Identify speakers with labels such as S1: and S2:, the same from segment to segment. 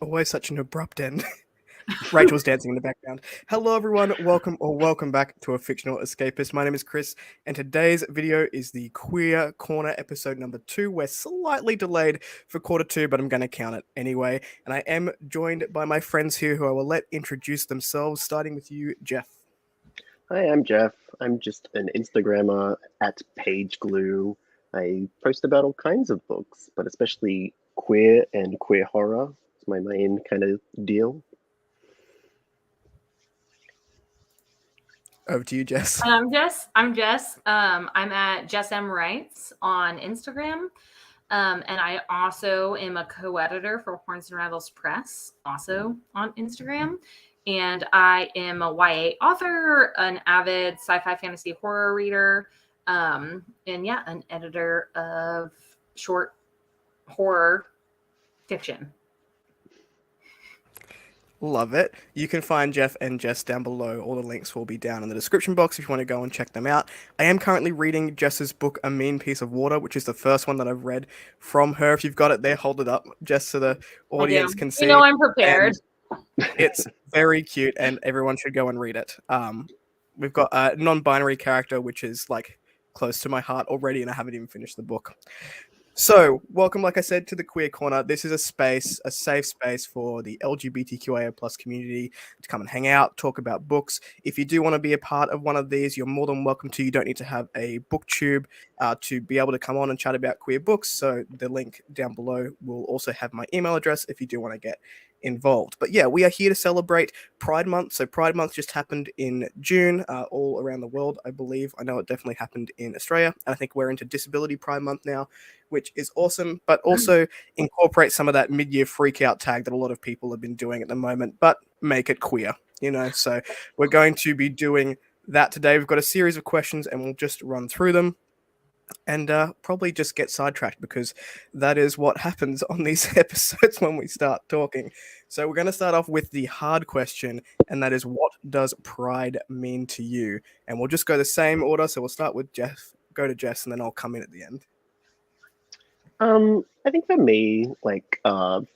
S1: Always such an abrupt end. Rachel's dancing in the background. Hello, everyone. Welcome back to a fictional escapist. My name is Chris, and today's video is the Queer Corner episode number 2. We're slightly delayed for quarter 2, but I'm going to count it anyway. And I am joined by my friends here who I will let introduce themselves, starting with you, Jeff.
S2: Hi, I'm Jeff. I'm just an Instagrammer at Page Glue. I post about all kinds of books, but especially queer and queer horror. It's my main kind of deal.
S1: Over to you, Jess.
S3: I'm Jess. I'm at Jess M. Writes on Instagram. And I also am a co-editor for Horns and Rattles Press, also on Instagram. And I am a YA author, an avid sci-fi fantasy horror reader, and yeah, an editor of short horror fiction.
S1: Love it. You can find Jeff and Jess down below. All the links will be down in the description box if you want to go and check them out. I am currently reading Jess's book, A Mean Piece of Water, which is the first one that I've read from her. If you've got it there, hold it up just so the audience can see.
S3: You know I'm prepared.
S1: And it's very cute, and everyone should go and read it. We've got a non-binary character, which is like close to my heart already, and I haven't even finished the book. So, welcome, like I said, to the Queer Corner. This is a safe space for the LGBTQIA+ community to come and hang out, talk about books. If you do want to be a part of one of these, you're more than welcome to. You don't need to have a booktube to be able to come on and chat about queer books. So, the link down below will also have my email address if you do want to get involved. But yeah, we are here to celebrate Pride Month. So Pride Month just happened in June, all around the world, I believe. I know it definitely happened in Australia. And I think we're into Disability Pride Month now, which is awesome, but also incorporate some of that mid-year freak-out tag that a lot of people have been doing at the moment, but make it queer, you know? So we're going to be doing that today. We've got a series of questions, and we'll just run through them and probably just get sidetracked because that is what happens on these episodes when we start talking. So we're going to start off with the hard question, and that is, what does pride mean to you? And we'll just go the same order. So we'll start with Jeff, go to Jess, and then I'll come in at the end.
S2: I think for me, like, Pride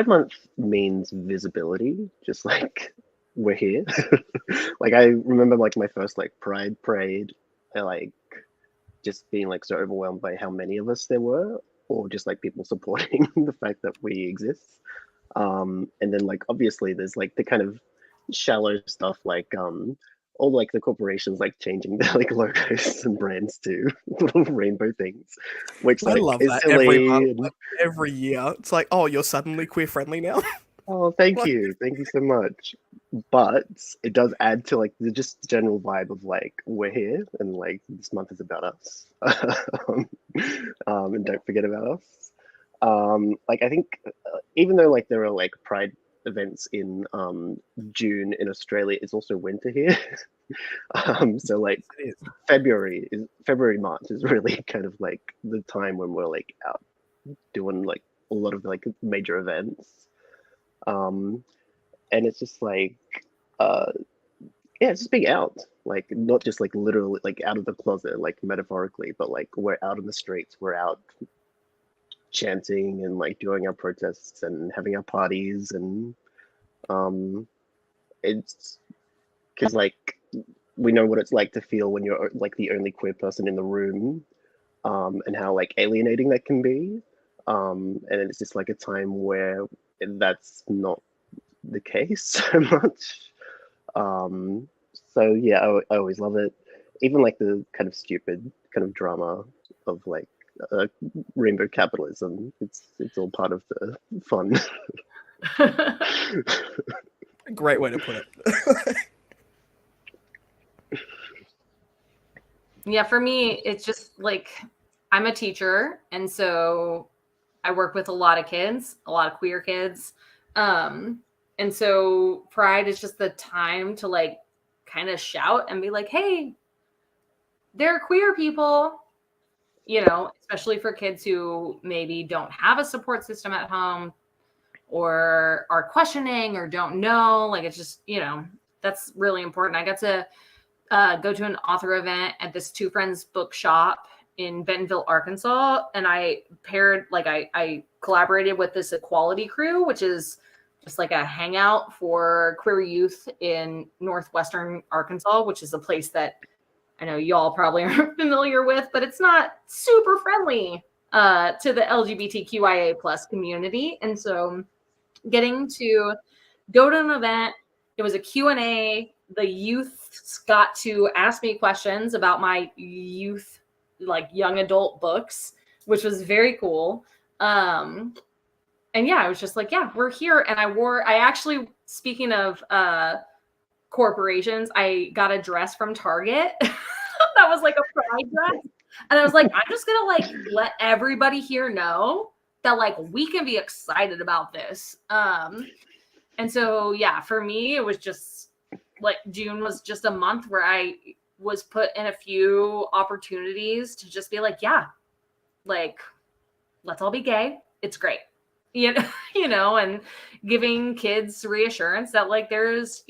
S2: Month means visibility, just like we're here. Like I remember like my first like Pride parade, and like just being like so overwhelmed by how many of us there were, or just like people supporting the fact that we exist. And then like obviously there's like the kind of shallow stuff like all like the corporations like changing their like logos and brands to little rainbow things, which like
S1: I love
S2: is
S1: that
S2: silly.
S1: every month, like, every year. It's like, oh, you're suddenly queer friendly now.
S2: Oh, thank you so much. But it does add to like the just general vibe of like we're here and like this month is about us, and don't forget about us. Like I think even though like there are like Pride events in June in Australia, it's also winter here. So like February March is really kind of like the time when we're like out doing like a lot of like major events. And it's just like yeah, it's just being out, like not just like literally like out of the closet like metaphorically, but like we're out in the streets, we're out chanting and like doing our protests and having our parties, and it's because like we know what it's like to feel when you're like the only queer person in the room, and how like alienating that can be, and it's just like a time where that's not the case so much. So yeah, I always love it. Even like the kind of stupid kind of drama of like rainbow capitalism. It's all part of the fun.
S1: Great way to put it.
S3: Yeah, for me, it's just like I'm a teacher, and so I work with a lot of kids, a lot of queer kids. And so Pride is just the time to like kind of shout and be like, hey, there are queer people, you know, especially for kids who maybe don't have a support system at home or are questioning or don't know. Like, it's just, you know, that's really important. I got to go to an author event at this Two Friends bookshop in Bentonville, Arkansas, and I collaborated with this Equality Crew, which is just like a hangout for queer youth in northwestern Arkansas, which is a place that I know y'all probably aren't familiar with, but it's not super friendly to the LGBTQIA plus community. And so getting to go to an event, it was a Q&A. The youth got to ask me questions about my youth, like young adult books, which was very cool. And yeah, I was just like, yeah, we're here. And I actually, speaking of corporations, I got a dress from Target that was like a pride dress. And I was like, I'm just gonna like let everybody here know that like we can be excited about this. And so yeah, for me, it was just like June was just a month where I was put in a few opportunities to just be like, yeah, like let's all be gay. It's great. You know, and giving kids reassurance that like there's,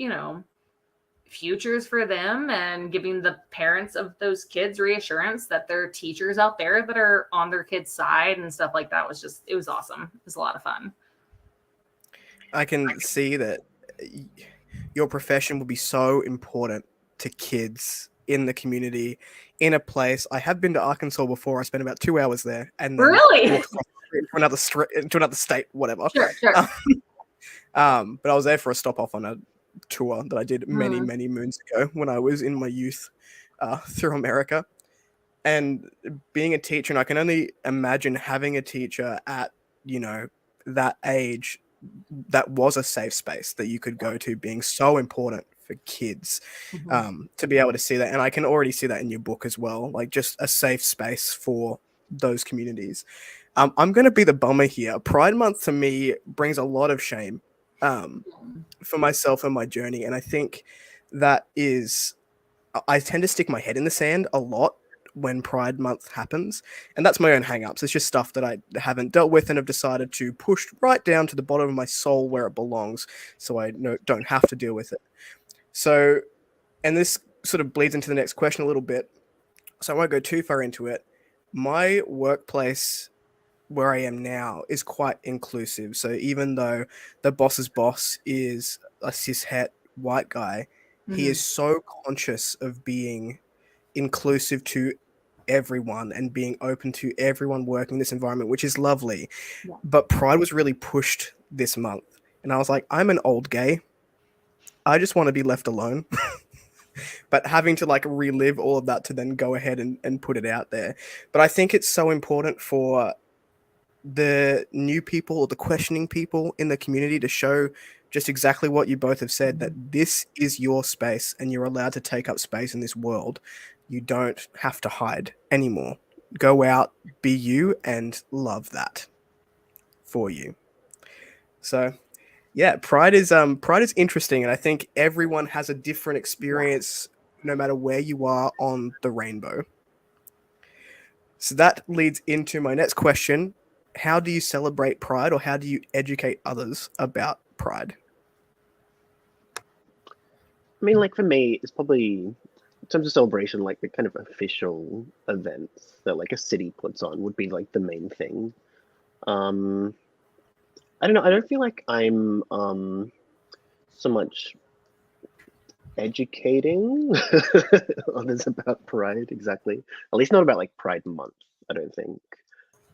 S3: futures for them, and giving the parents of those kids reassurance that there are teachers out there that are on their kids' side and stuff like that. It was awesome. It was a lot of fun.
S1: I can see that your profession will be so important to kids in the community, in a place. I have been to Arkansas before. I spent about 2 hours there, and then
S3: Really?
S1: walked across the street to another state, whatever.
S3: Sure.
S1: But I was there for a stop off on a tour that I did many moons ago when I was in my youth through America. And being a teacher, and I can only imagine having a teacher at that age that was a safe space that you could go to, being so important for kids, to be able to see that. And I can already see that in your book as well, like just a safe space for those communities. I'm going to be the bummer here. Pride Month to me brings a lot of shame for myself and my journey. And I think that is, I tend to stick my head in the sand a lot when Pride Month happens. And that's my own hang-ups. It's just stuff that I haven't dealt with and have decided to push right down to the bottom of my soul where it belongs, so I don't have to deal with it. So, and this sort of bleeds into the next question a little bit, so I won't go too far into it. My workplace where I am now is quite inclusive. So even though the boss's boss is a cishet white guy, he is so conscious of being inclusive to everyone and being open to everyone working in this environment, which is lovely.
S3: Yeah.
S1: But Pride was really pushed this month. And I was like, I'm an old gay. I just want to be left alone. But having to like relive all of that to then go ahead and put it out there. But I think it's so important for the new people or the questioning people in the community to show just exactly what you both have said, that this is your space and you're allowed to take up space in this world. You don't have to hide anymore. Go out, be you, and love that for you. So yeah, Pride is interesting, and I think everyone has a different experience no matter where you are on the rainbow. So that leads into my next question. How do you celebrate Pride, or how do you educate others about Pride?
S2: I mean, like for me, it's probably in terms of celebration, like the kind of official events that like a city puts on would be like the main thing. I don't know. I don't feel like I'm so much educating others about Pride exactly. At least not about like Pride Month, I don't think.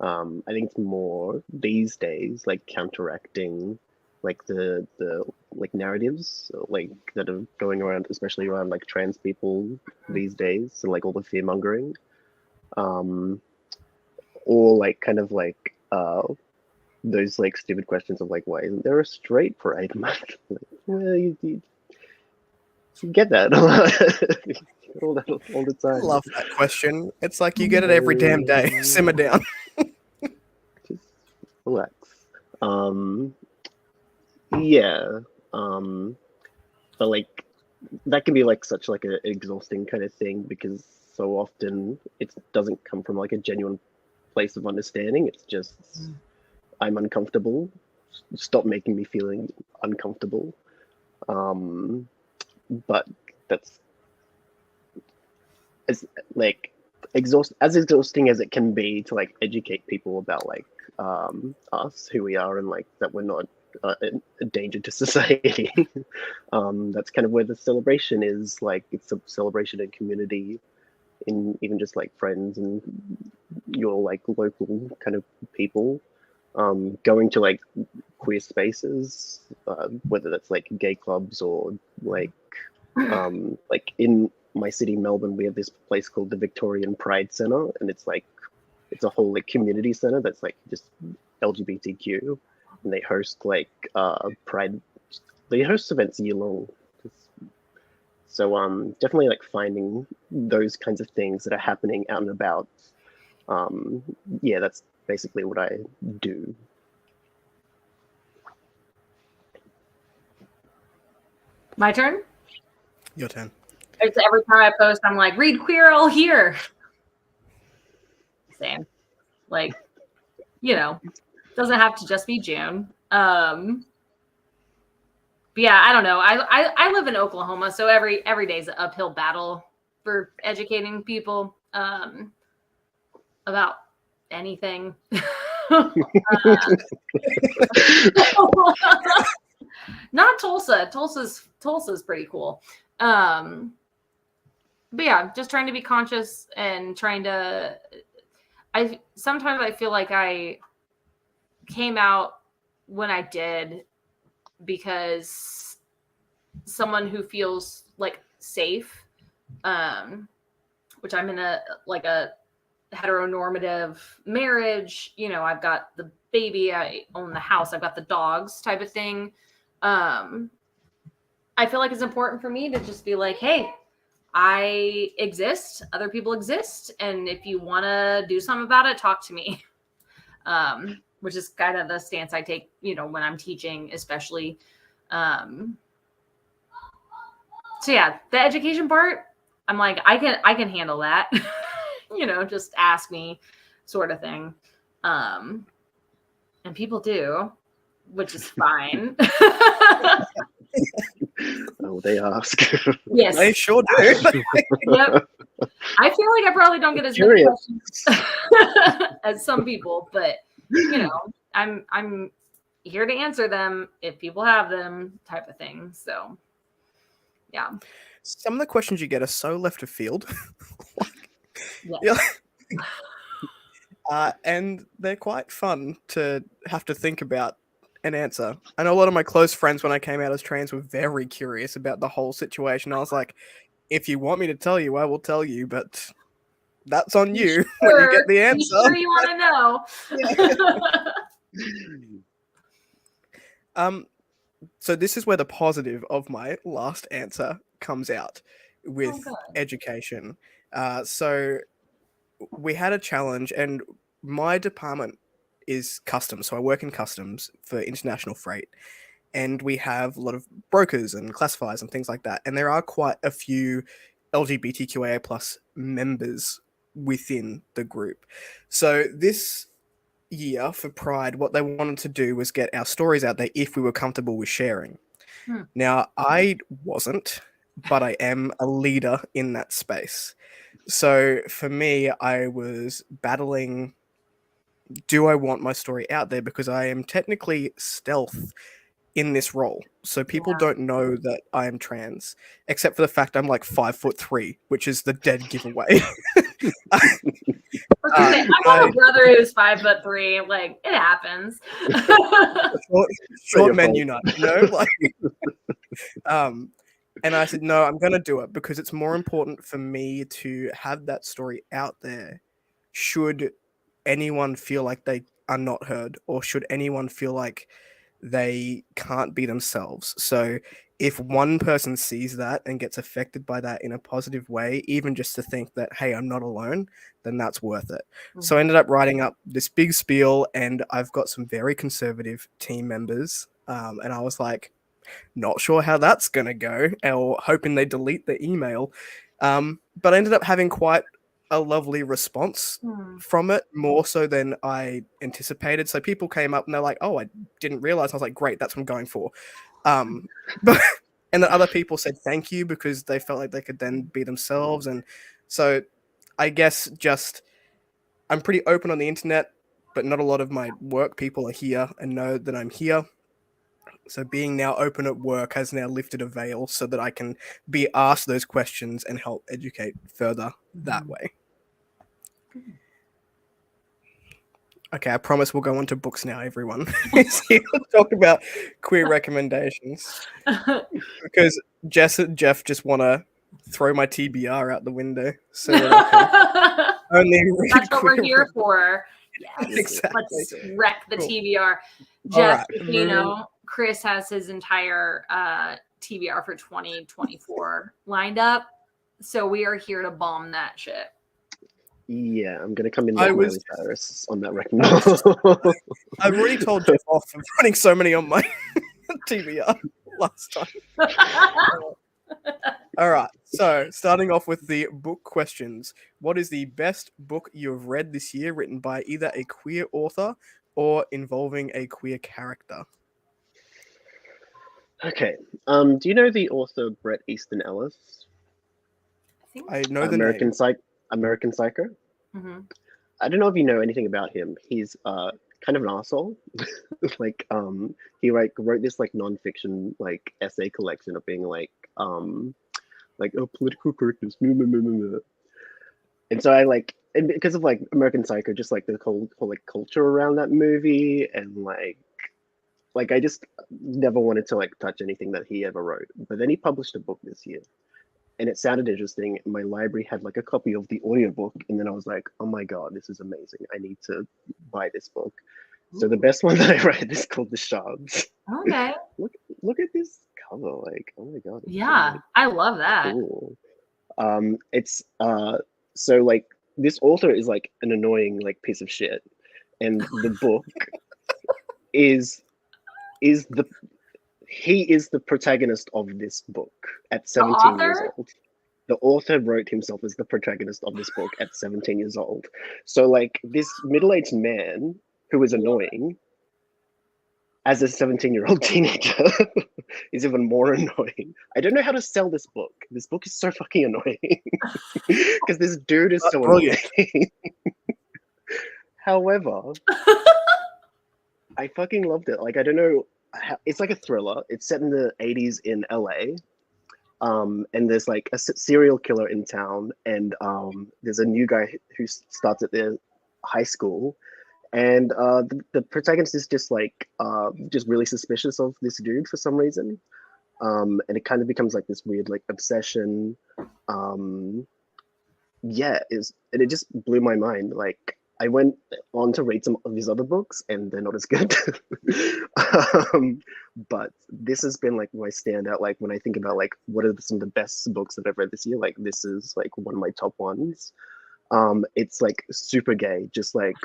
S2: I think it's more these days like counteracting like the like narratives like that are going around, especially around like trans people these days, and like all the fear mongering. Or like kind of like those like stupid questions of like, why isn't there a straight Pride Month? Like, well, you get that all the
S1: I
S2: time.
S1: love that question. It's like you get it every damn day. Simmer down.
S2: Just relax. Yeah. But like that can be like such like an exhausting kind of thing, because so often it doesn't come from like a genuine place of understanding. It's just I'm uncomfortable. Stop making me feeling uncomfortable. But it's like exhausting as it can be to like educate people about like us, who we are, and like that we're not a danger to society. That's kind of where the celebration is. Like it's a celebration in community, in even just like friends and your like local kind of people. Going to like queer spaces, whether that's like gay clubs or like in my city, Melbourne, we have this place called the Victorian Pride Centre, and it's a whole like community centre that's like just LGBTQ, and they host like pride. They host events year long. So definitely like finding those kinds of things that are happening out and about. Yeah, that's basically what I do.
S3: My turn?
S1: Your turn.
S3: It's every time I post, I'm like, read queer all here. Same. Like, you know, doesn't have to just be June. But yeah, I don't know. I live in Oklahoma, so every day's an uphill battle for educating people about anything. Not Tulsa. Tulsa's pretty cool. But yeah, just trying to be conscious and trying to. Sometimes I feel like I came out when I did because someone who feels like safe, which I'm in a heteronormative marriage, you know, I've got the baby, I own the house, I've got the dogs type of thing. I feel like it's important for me to just be like, hey, I exist, other people exist, and if you want to do something about it, talk to me. Which is kind of the stance I take, you know, when I'm teaching, especially. So yeah, the education part, I'm like, I can handle that. You know, just ask me, sort of thing. And people do, which is fine.
S2: Oh, they ask.
S3: Yes,
S1: they sure do.
S3: Yep. I feel like I probably don't get as many questions as some people, but you know, I'm here to answer them if people have them, type of thing. So yeah.
S1: Some of the questions you get are so left of field.
S3: Yes.
S1: And they're quite fun to have to think about an answer. I know a lot of my close friends when I came out as trans were very curious about the whole situation. I was like, if you want me to tell you, I will tell you, but that's on you when you get the answer.
S3: You want to
S1: know. So this is where the positive of my last answer comes out with education. So we had a challenge, and my department is customs. So I work in customs for international freight, and we have a lot of brokers and classifiers and things like that. And there are quite a few LGBTQIA plus members within the group. So this year for Pride, what they wanted to do was get our stories out there if we were comfortable with sharing. Now, I wasn't, but I am a leader in that space. So for me, I was battling, do I want my story out there? Because I am technically stealth in this role. So people don't know that I am trans, except for the fact I'm like 5'3", which is the dead giveaway.
S3: I have a brother who's 5'3". Like, it happens.
S1: Short men unite, you know? Like, and I said, no, I'm going to do it because it's more important for me to have that story out there should anyone feel like they are not heard, or should anyone feel like they can't be themselves. So if one person sees that and gets affected by that in a positive way, even just to think that, hey, I'm not alone, then that's worth it. So I ended up writing up this big spiel, and I've got some very conservative team members. And I was like, not sure how that's going to go, or hoping they delete the email. But I ended up having quite a lovely response from it, more so than I anticipated. So people came up and they're like, oh, I didn't realize. I was like, great, that's what I'm going for. But and then other people said thank you because they felt like they could then be themselves. And so I guess just I'm pretty open on the internet, but not a lot of my work people are here and know that I'm here. So being now open at work has now lifted a veil so that I can be asked those questions and help educate further that way. Okay, I promise we'll go on to books now, everyone. He's here to talk about queer recommendations. Because Jeff just want to throw my TBR out the window so that I can only read
S3: That's what we're
S1: queer
S3: here for. Yes.
S1: Exactly.
S3: Let's wreck the
S1: Cool.
S3: TBR.
S1: All
S3: Jeff,
S1: right,
S3: if you know, Chris has his entire TBR for 2024 lined up. So we are here to bomb that shit.
S2: Yeah, I'm gonna come in
S1: I
S2: with
S1: was-
S2: Miley Cyrus on that record.
S1: I've already told Jeff off for putting so many on my TBR last time. All right, so starting off with the book questions. What is the best book you have read this year written by either a queer author or involving a queer character?
S2: Okay. Do you know the author Bret Easton Ellis?
S1: I know the
S2: American
S1: name.
S2: American Psycho?
S3: Mm-hmm.
S2: I don't know if you know anything about him. He's kind of an asshole. Like he wrote this like nonfiction like essay collection of being like political correctness. And so I like, and because of like American Psycho, just like the whole like culture around that movie, and like I just never wanted to like touch anything that he ever wrote. But then he published a book this year, and it sounded interesting. My library had like a copy of the audiobook, and then I was like, oh my god, this is amazing. I need to buy this book. So the best one that I read is called The Shards.
S3: Okay.
S2: Look at this cover, like, oh my god. It's
S3: Yeah,
S2: so, like,
S3: I love that.
S2: cool. It's so like this author is like an annoying like piece of shit, and the book is the he is the protagonist of this book at 17 years
S3: author?
S2: old. The author wrote himself as the protagonist of this book at 17 years old. So like this middle-aged man who is annoying as a 17-year-old teenager is even more annoying. I don't know how to sell this book. This book is so fucking annoying because this dude is so
S1: Brilliant.
S2: annoying. However, I fucking loved it. Like, I don't know, it's like a thriller. It's set in the 80s in LA. And there's like a serial killer in town, and there's a new guy who starts at their high school. And the protagonist is just like just really suspicious of this dude for some reason, and it kind of becomes like this weird like obsession. Yeah, and it just blew my mind. Like I went on to read some of his other books, and they're not as good. But this has been like my standout. Like when I think about like what are some of the best books that I've read this year, like this is like one of my top ones. It's like super gay, just like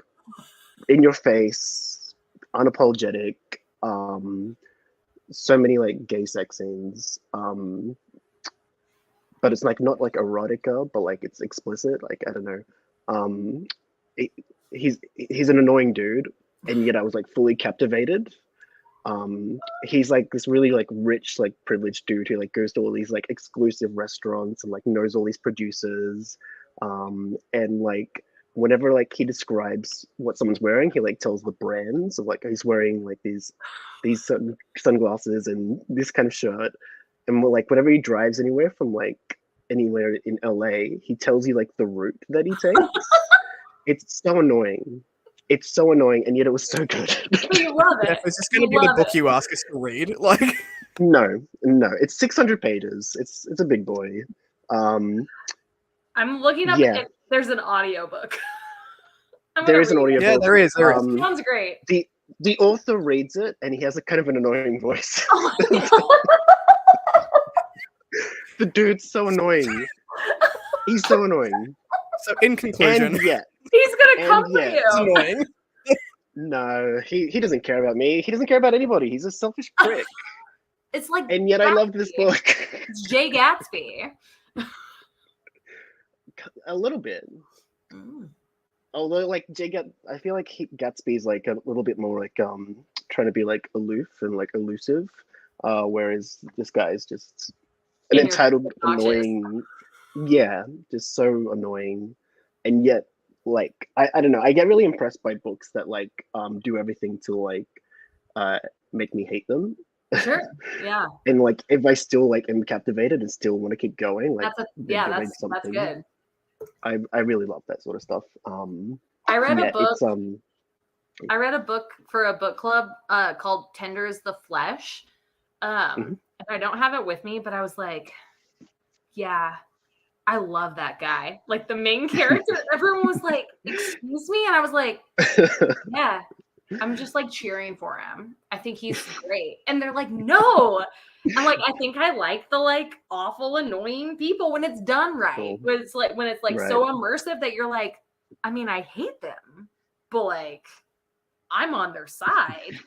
S2: in your face, unapologetic, so many like gay sex scenes, but it's like not like erotica, but like it's explicit. Like I don't know, he's an annoying dude, and yet I was like fully captivated. He's like this really like rich like privileged dude who like goes to all these like exclusive restaurants and like knows all these producers, and like whenever like he describes what someone's wearing, he like tells the brands of like he's wearing like these certain sunglasses and this kind of shirt, and like whenever he drives anywhere from like anywhere in LA, he tells you like the route that he takes. It's so annoying. It's so annoying, and yet it was so good.
S3: You love it.
S1: Jeff, is this going to be the book you ask us to read? Like,
S2: No, it's 600 pages. It's a big boy.
S3: I'm looking up
S2: yeah.
S3: if there's an audiobook.
S2: There is an audiobook.
S1: Yeah, there is.
S3: Sounds great.
S2: The author reads it, and he has a kind of an annoying voice.
S3: Oh my God.
S2: The dude's so annoying. He's so annoying.
S1: So in conclusion,
S2: And yet,
S3: He's gonna come for
S1: it's
S3: you.
S1: annoying.
S2: no, he doesn't care about me. He doesn't care about anybody. He's a selfish prick.
S3: It's like
S2: And yet I love this
S3: Gatsby.
S2: book.
S3: It's Jay Gatsby.
S2: A little bit. Although like I feel like Gatsby's like a little bit more like trying to be like aloof and like elusive, whereas this guy's just an entitled, annoying, yeah, just so annoying. and yet like I don't know, I get really impressed by books that like do everything to like uh make me hate them.
S3: Sure. Yeah.
S2: And like if I still like am captivated and still want to keep going, like they're doing
S3: that's
S2: something.
S3: good.
S2: I really love that sort of stuff.
S3: I read
S2: yeah,
S3: a book.
S2: it's
S3: I read a book for a book club called Tender is the Flesh. And I don't have it with me, but I was like, yeah, I love that guy. Like the main character, everyone was like, excuse me? And I was like, yeah, I'm just like cheering for him. I think he's great. And they're like, no. I'm like, I think I like the like awful, annoying people when it's done right.
S2: Cool.
S3: When it's like
S2: Right.
S3: so immersive that you're like, I mean, I hate them, but like I'm on their side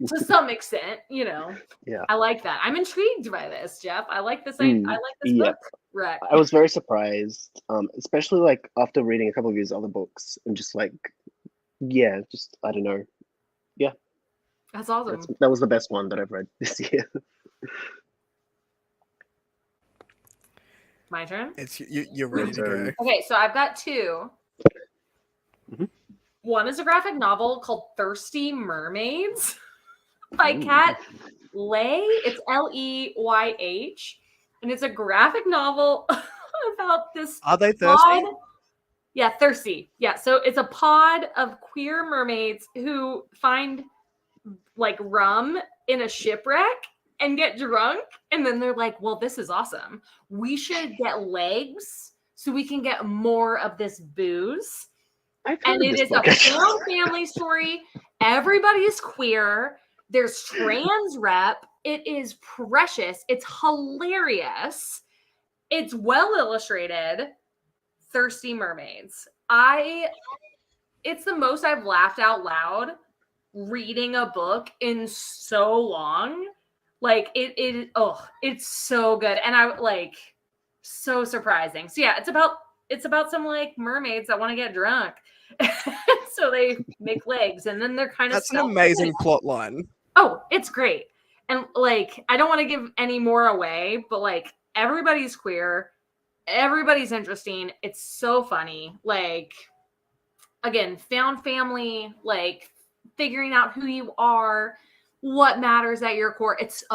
S3: to some extent, you know.
S2: Yeah.
S3: I like that. I'm intrigued by this, Jeff. I like this. I like this
S2: yeah.
S3: book. Right.
S2: I was very surprised, especially like after reading a couple of his other books and just like, yeah, just I don't know. Yeah,
S3: That's awesome.
S2: that was the best one that I've read this year.
S3: My turn.
S1: It's you're ready to go.
S3: Okay, so I've got two. One is a graphic novel called Thirsty Mermaids by Kat Ley. It's Leyh, and it's a graphic novel about this.
S1: Are they thirsty?
S3: Yeah, thirsty. Yeah, so it's a pod of queer mermaids who find like rum in a shipwreck and get drunk, and then they're like, well, this is awesome. We should get legs so we can get more of this booze. And it is a found family story. Everybody is queer. There's trans rep. It is precious. It's hilarious. It's well illustrated. Thirsty Mermaids. It's the most I've laughed out loud reading a book in so long. Like it's so good. And I like so surprising. So yeah, it's about some like mermaids that want to get drunk. So they make legs and then they're kind of
S1: That's an amazing plot line.
S3: Oh, it's great. And like I don't want to give any more away, but like everybody's queer, everybody's interesting. It's so funny. Like again, found family, like figuring out who you are, what matters at your core. It's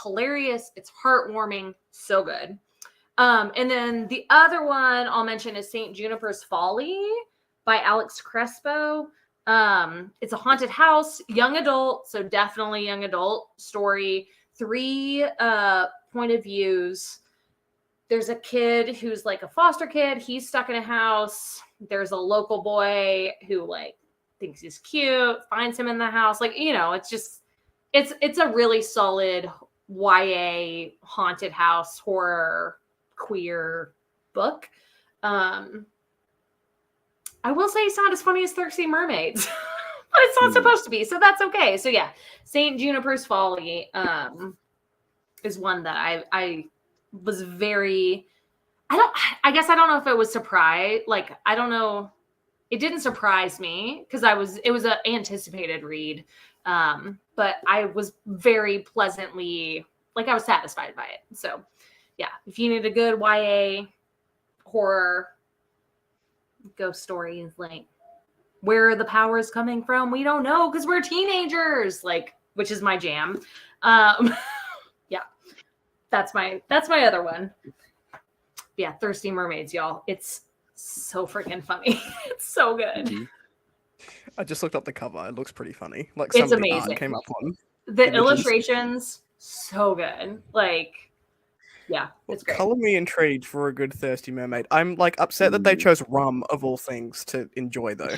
S3: hilarious, it's heartwarming, so good. And then the other one I'll mention is St. Juniper's Folly by Alex Crespo. It's a haunted house, young adult, so definitely young adult story. 3 point of views. There's a kid who's like a foster kid. He's stuck in a house. There's a local boy who like thinks he's cute, finds him in the house. Like, you know, it's just, it's a really solid YA haunted house horror queer book. I will say it's not as funny as Thirsty Mermaids, but it's not supposed to be, so that's okay. So yeah, St. Juniper's Folly is one that I was very, I guess I don't know if it was surprised. Like, I don't know. It didn't surprise me because it was an anticipated read. But I was very pleasantly, like I was satisfied by it. So yeah, if you need a good YA horror ghost story, like where are the powers coming from? We don't know because we're teenagers, like, which is my jam. Yeah, that's my other one. Yeah, Thirsty Mermaids, y'all. It's so freaking funny. It's so good.
S1: I just looked up the cover. It looks pretty funny. Like
S3: it's
S1: somebody
S3: amazing.
S1: came up on
S3: the images. Illustrations, so good. Like, yeah, it's great.
S1: Color me intrigued for a good Thirsty Mermaid. I'm like upset that they chose rum of all things to enjoy though.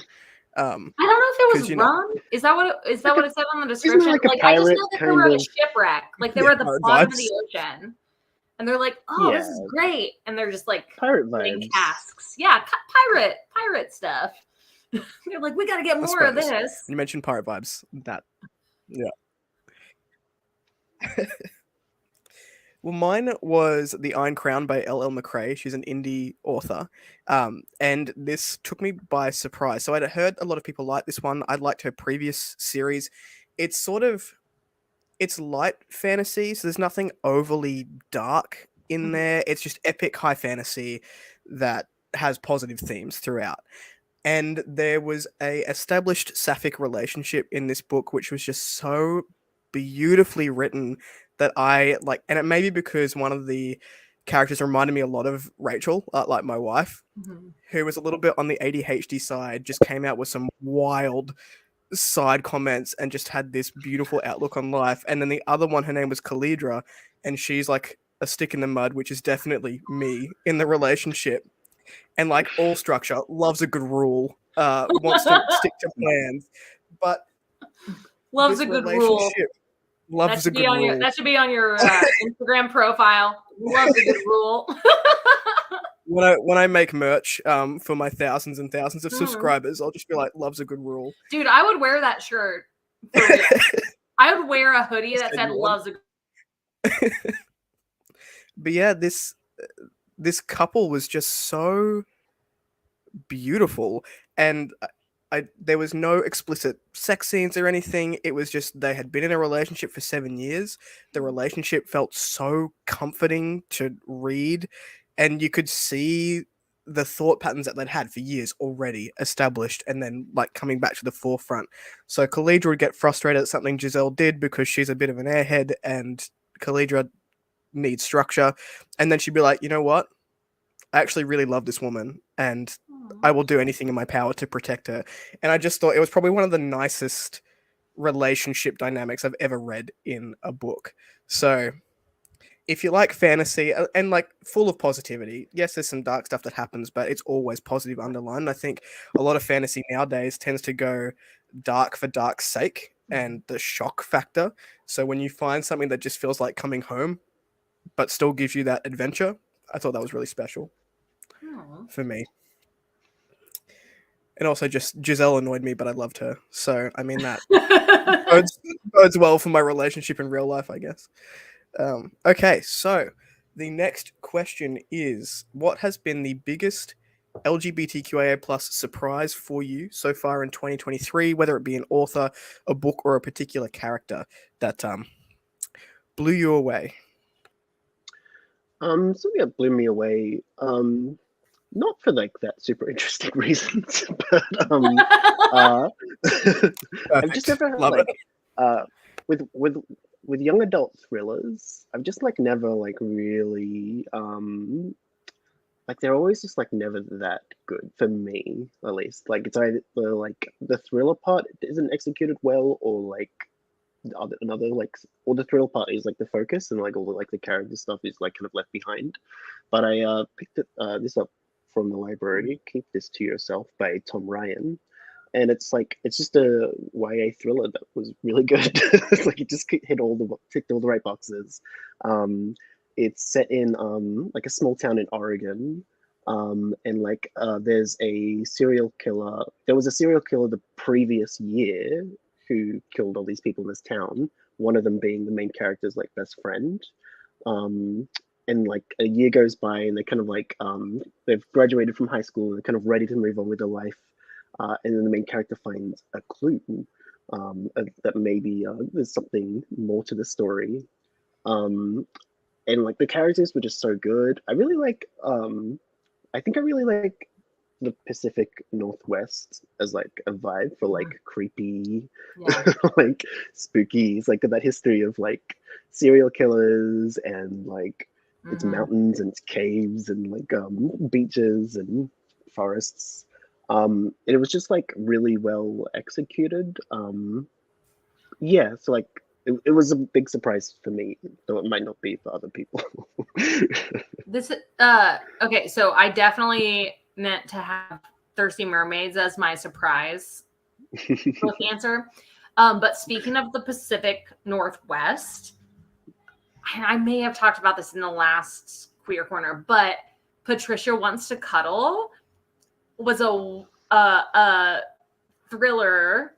S3: I don't know if it was rum. Is that what it said on the description?
S2: Like I just know
S3: that they were at a shipwreck. Like they were at the bottom of the ocean. And they're like, oh, this is great. And they're just like
S2: pirate vibes.
S3: Casks. Yeah, pirate stuff. They're like, we got to get more of this.
S1: You mentioned pirate vibes. That, yeah. Well, mine was The Iron Crown by L.L. McRae. She's an indie author. And this took me by surprise. So I'd heard a lot of people like this one. I liked her previous series. It's light fantasy, so there's nothing overly dark in there. It's just epic high fantasy that has positive themes throughout. And there was a established sapphic relationship in this book, which was just so beautifully written that I like. And it may be because one of the characters reminded me a lot of Rachel, like my wife, who was a little bit on the ADHD side, just came out with some wild side comments and just had this beautiful outlook on life. And then the other one, her name was Khalidra, and she's like a stick in the mud, which is definitely me in the relationship. And like all structure, loves a good rule, wants to stick to plans, but
S3: Loves a good rule.
S1: Loves a good rule.
S3: That should be on your Instagram profile. Loves a good rule.
S1: When I make merch for my thousands and thousands of subscribers, I'll just be like, loves a good rule.
S3: Dude, I would wear that shirt. I would wear a hoodie that said loves a good.
S1: But yeah, this couple was just so beautiful, and there was no explicit sex scenes or anything. It was just they had been in a relationship for 7 years. The relationship felt so comforting to read, and you could see the thought patterns that they'd had for years already established and then like coming back to the forefront. So Khalidra would get frustrated at something Giselle did because she's a bit of an airhead and Khalidra needs structure. And then she'd be like, you know what? I actually really love this woman and I will do anything in my power to protect her. And I just thought it was probably one of the nicest relationship dynamics I've ever read in a book. So if you like fantasy and like full of positivity, yes, there's some dark stuff that happens, but it's always positive underlined. I think a lot of fantasy nowadays tends to go dark for dark's sake and the shock factor. So when you find something that just feels like coming home, but still gives you that adventure, I thought that was really special for me. And also just Giselle annoyed me, but I loved her. So, I mean, that bodes well for my relationship in real life, I guess. Okay, so the next question is, what has been the biggest LGBTQIA plus surprise for you so far in 2023, whether it be an author, a book, or a particular character that blew you away?
S2: Something that blew me away, not for like that super interesting reasons, but I've just never had like with young adult thrillers, I've just like never like really like they're always just like never that good for me, at least. Like it's either like the thriller part isn't executed well, or like another like, or the thrill part is like the focus and like all the like the character stuff is like kind of left behind. But I picked this up from the library, Keep This to Yourself by Tom Ryan, and it's like it's just a YA thriller that was really good. It's like it just ticked all the right boxes. It's set in like a small town in Oregon, and like there's a serial killer. There was a serial killer the previous year who killed all these people in this town. One of them being the main character's like best friend. And like a year goes by and they're kind of like they've graduated from high school and they're kind of ready to move on with their life, and then the main character finds a clue that maybe there's something more to the story, and like the characters were just so good. I really like I think I really like the Pacific Northwest as like a vibe for like creepy, like spooky. It's like that history of like serial killers and like it's mountains and it's caves and like beaches and forests. And it was just like really well executed. Yeah, so like it was a big surprise for me, though it might not be for other people.
S3: This okay, so I definitely meant to have Thirsty Mermaids as my surprise book answer. But speaking of the Pacific Northwest, and I may have talked about this in the last Queer Corner, but Patricia Wants to Cuddle was a thriller,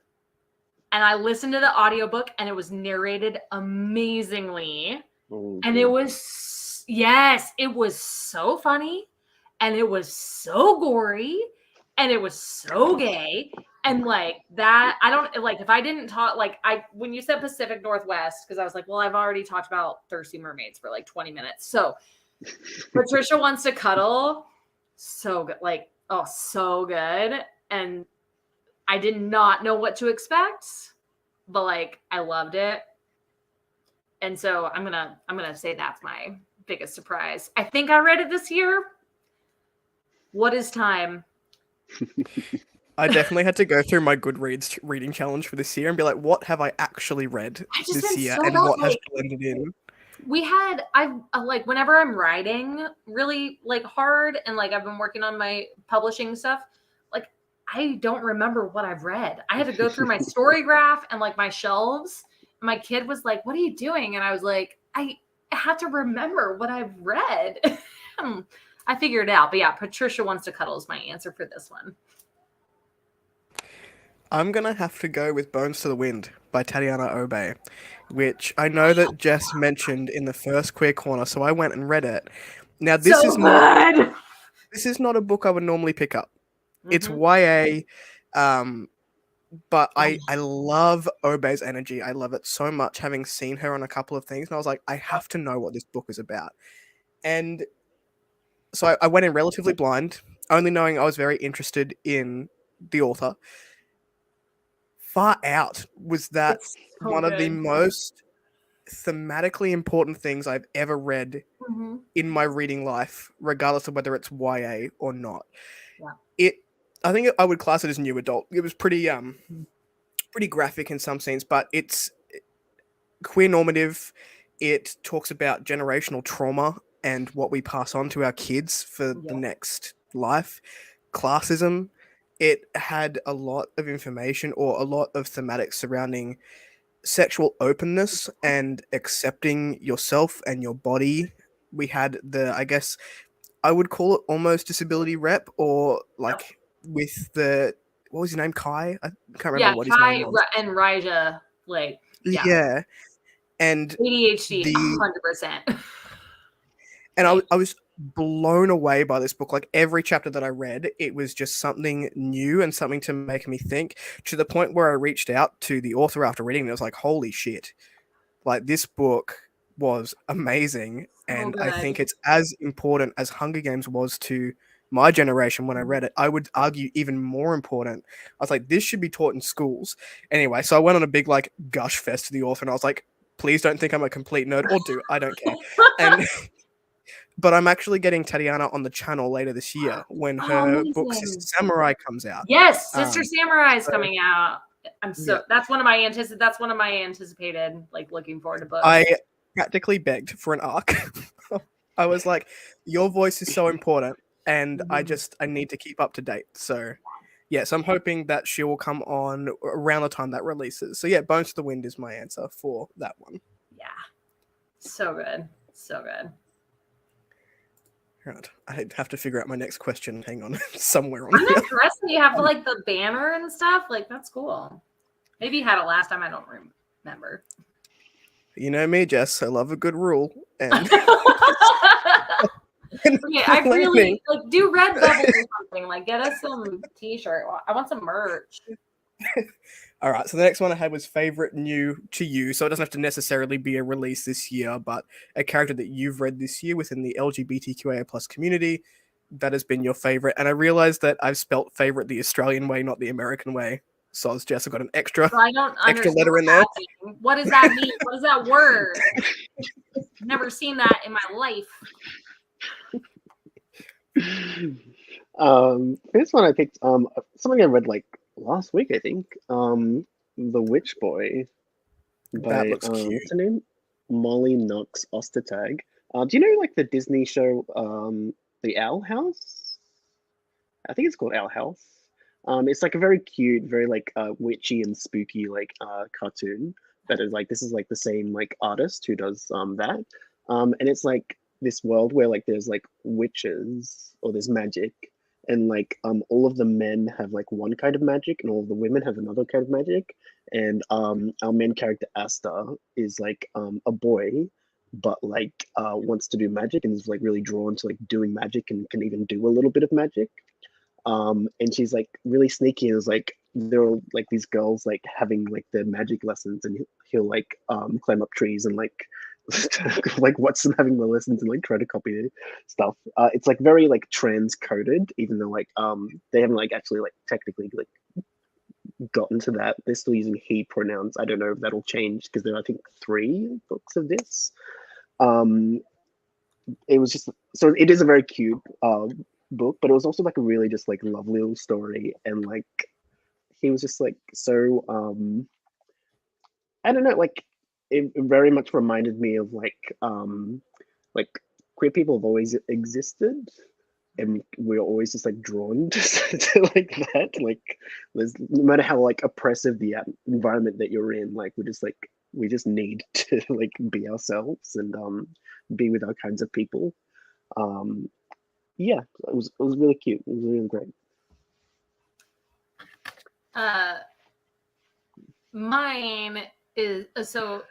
S3: and I listened to the audiobook and it was narrated amazingly. And it was, yes, it was so funny and it was so gory and it was so gay. And like that, I don't like if I didn't talk like when you said Pacific Northwest, because I was like, well, I've already talked about Thirsty Mermaids for like 20 minutes. So Patricia Wants to Cuddle so good. Like, oh, so good. And I did not know what to expect, but like I loved it. And so I'm gonna say that's my biggest surprise. I think I read it this year. What is time?
S1: I definitely had to go through my Goodreads reading challenge for this year and be like, what have I actually read
S3: I just
S1: this
S3: been
S1: year
S3: so
S1: and
S3: bad,
S1: what has
S3: like,
S1: blended in?
S3: I've like whenever I'm writing really like hard and like I've been working on my publishing stuff, like I don't remember what I've read. I had to go through my story graph and like my shelves. And my kid was like, "What are you doing?" And I was like, I had to remember what I've read. I figured it out. But yeah, Patricia Wants to Cuddle is my answer for this one.
S1: I'm gonna have to go with Bones to the Wind by Tatiana Obey, which I know that Jess mentioned in the first Queer Corner, so I went and read it. Now this
S3: So
S1: is not
S3: good.
S1: this is not a book I would normally pick up. It's
S3: Mhm.
S1: YA, but I love Obey's energy. I love it so much, having seen her on a couple of things, and I was like, I have to know what this book is about. And so I went in relatively blind, only knowing I was very interested in the author. Far Out was that
S3: It's so
S1: one of the
S3: good.
S1: most thematically important things I've ever read
S3: Mhm.
S1: in my reading life, regardless of whether it's YA or not.
S3: Yeah.
S1: I think I would class it as new adult. It was pretty graphic in some scenes, but it's queer normative. It talks about generational trauma and what we pass on to our kids for the
S3: Yeah.
S1: next life. Classism. It had a lot of information or a lot of thematics surrounding sexual openness and accepting yourself and your body. We had I guess I would call it almost disability rep, or
S3: Yep.
S1: like with what was his name? Kai? I can't remember
S3: Yeah,
S1: what his
S3: Kai
S1: name was.
S3: and Raja, like, yeah,
S1: Yeah. And
S3: ADHD,
S1: the
S3: 100%.
S1: and
S3: Like,
S1: I was blown away by this book. Like every chapter that I read, it was just something new and something to make me think, to the point where I reached out to the author after reading it. I was like, holy shit. Like this book was amazing.
S3: so
S1: And I
S3: good.
S1: think it's as important as Hunger Games was to my generation when I read it. I would argue even more important. I was like, this should be taught in schools. Anyway, so I went on a big like gush fest to the author and I was like, please don't think I'm a complete nerd, or do, I don't care. And but I'm actually getting Tatiana on the channel later this year when
S3: Oh,
S1: her book Sister
S3: amazing.
S1: Samurai comes out.
S3: Yes, Sister
S1: Um,
S3: Samurai is
S1: so
S3: coming out.
S1: yeah,
S3: That's one of my anticipated, like, looking forward to books.
S1: I practically begged for an arc. I was like, your voice is so important, and
S3: Mhm.
S1: I need to keep up to date. So yes, I'm hoping that she will come on around the time that releases. So yeah, Bones to the Wind is my answer for that one.
S3: Yeah. So good. So good.
S1: Right. I have to figure out my next question. Hang on, somewhere on
S3: I'm
S1: here.
S3: impressed that you have like the banner and stuff. Like, that's cool. Maybe you had it last time. I don't remember.
S1: You know me, Jess. I love a good rule, and
S3: Okay, I
S1: planning.
S3: really like do Redbubble or something. Like, get us some t-shirt. I want some merch.
S1: All right, so the next one I had was favorite new to you. So it doesn't have to necessarily be a release this year, but a character that you've read this year within the LGBTQIA plus community that has been your favorite. And I realized that I've spelt favorite the Australian way, not the American way. So I was just got an extra
S3: So I don't
S1: extra
S3: understand
S1: letter in
S3: what's
S1: there.
S3: happening. What does that mean? What is that word? Never seen that in my life.
S2: This one I picked something I read like last week, I think. The Witch Boy
S1: That
S2: by
S1: looks cute.
S2: what's her name? Molly Knox Ostertag. Do you know like the Disney show The Owl House? I think it's called Owl House. It's like a very cute, very like witchy and spooky like cartoon. But it's like this is like the same like artist who does that. And it's like this world where like there's like witches or there's magic, and like all of the men have like one kind of magic and all of the women have another kind of magic. And our main character Asta is like a boy, but like wants to do magic and is like really drawn to like doing magic and can even do a little bit of magic. And she's like really sneaky and is like there are like these girls like having like their magic lessons, and he'll like climb up trees and like like Watson having the lessons and like try to copy stuff. It's like very like transcoded, even though like they haven't like actually like technically like gotten to that. They're still using he pronouns. I don't know if that'll change because there are I think 3 books of this. It was just so it is a very cute book, but it was also like a really just like lovely little story, and like he was just like so I don't know, like it very much reminded me of like queer people have always existed, and we're always just like drawn to like that. Like there's no matter how like oppressive the environment that you're in, like we just need to like be ourselves and be with our kinds of people. Yeah, it was really cute. It was really great.
S3: Mine is so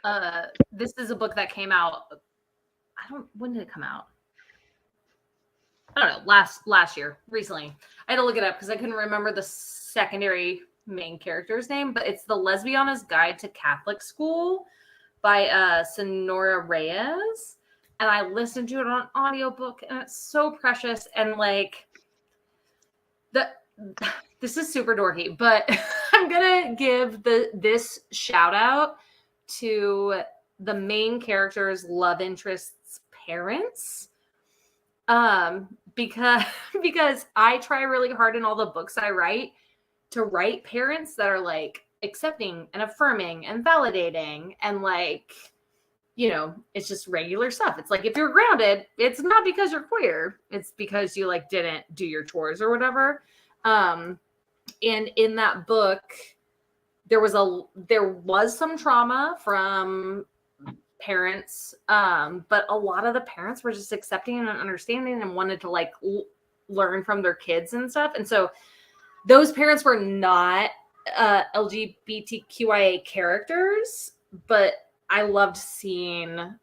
S3: this is a book that came out, when did it come out? I don't know, last year, recently. I had to look it up because I couldn't remember the secondary main character's name, but it's The Lesbiana's Guide to Catholic School by Sonora Reyes. And I listened to it on audiobook, and it's so precious. And like this is super dorky, but I'm gonna give this shout out to the main character's love interest's parents. Because I try really hard in all the books I write to write parents that are like accepting and affirming and validating, and like, you know, it's just regular stuff. It's like if you're grounded, it's not because you're queer, it's because you like didn't do your chores or whatever. And in that book, there was some trauma from parents, but a lot of the parents were just accepting and understanding and wanted to like learn from their kids and stuff. And so those parents were not LGBTQIA characters, but I loved seeing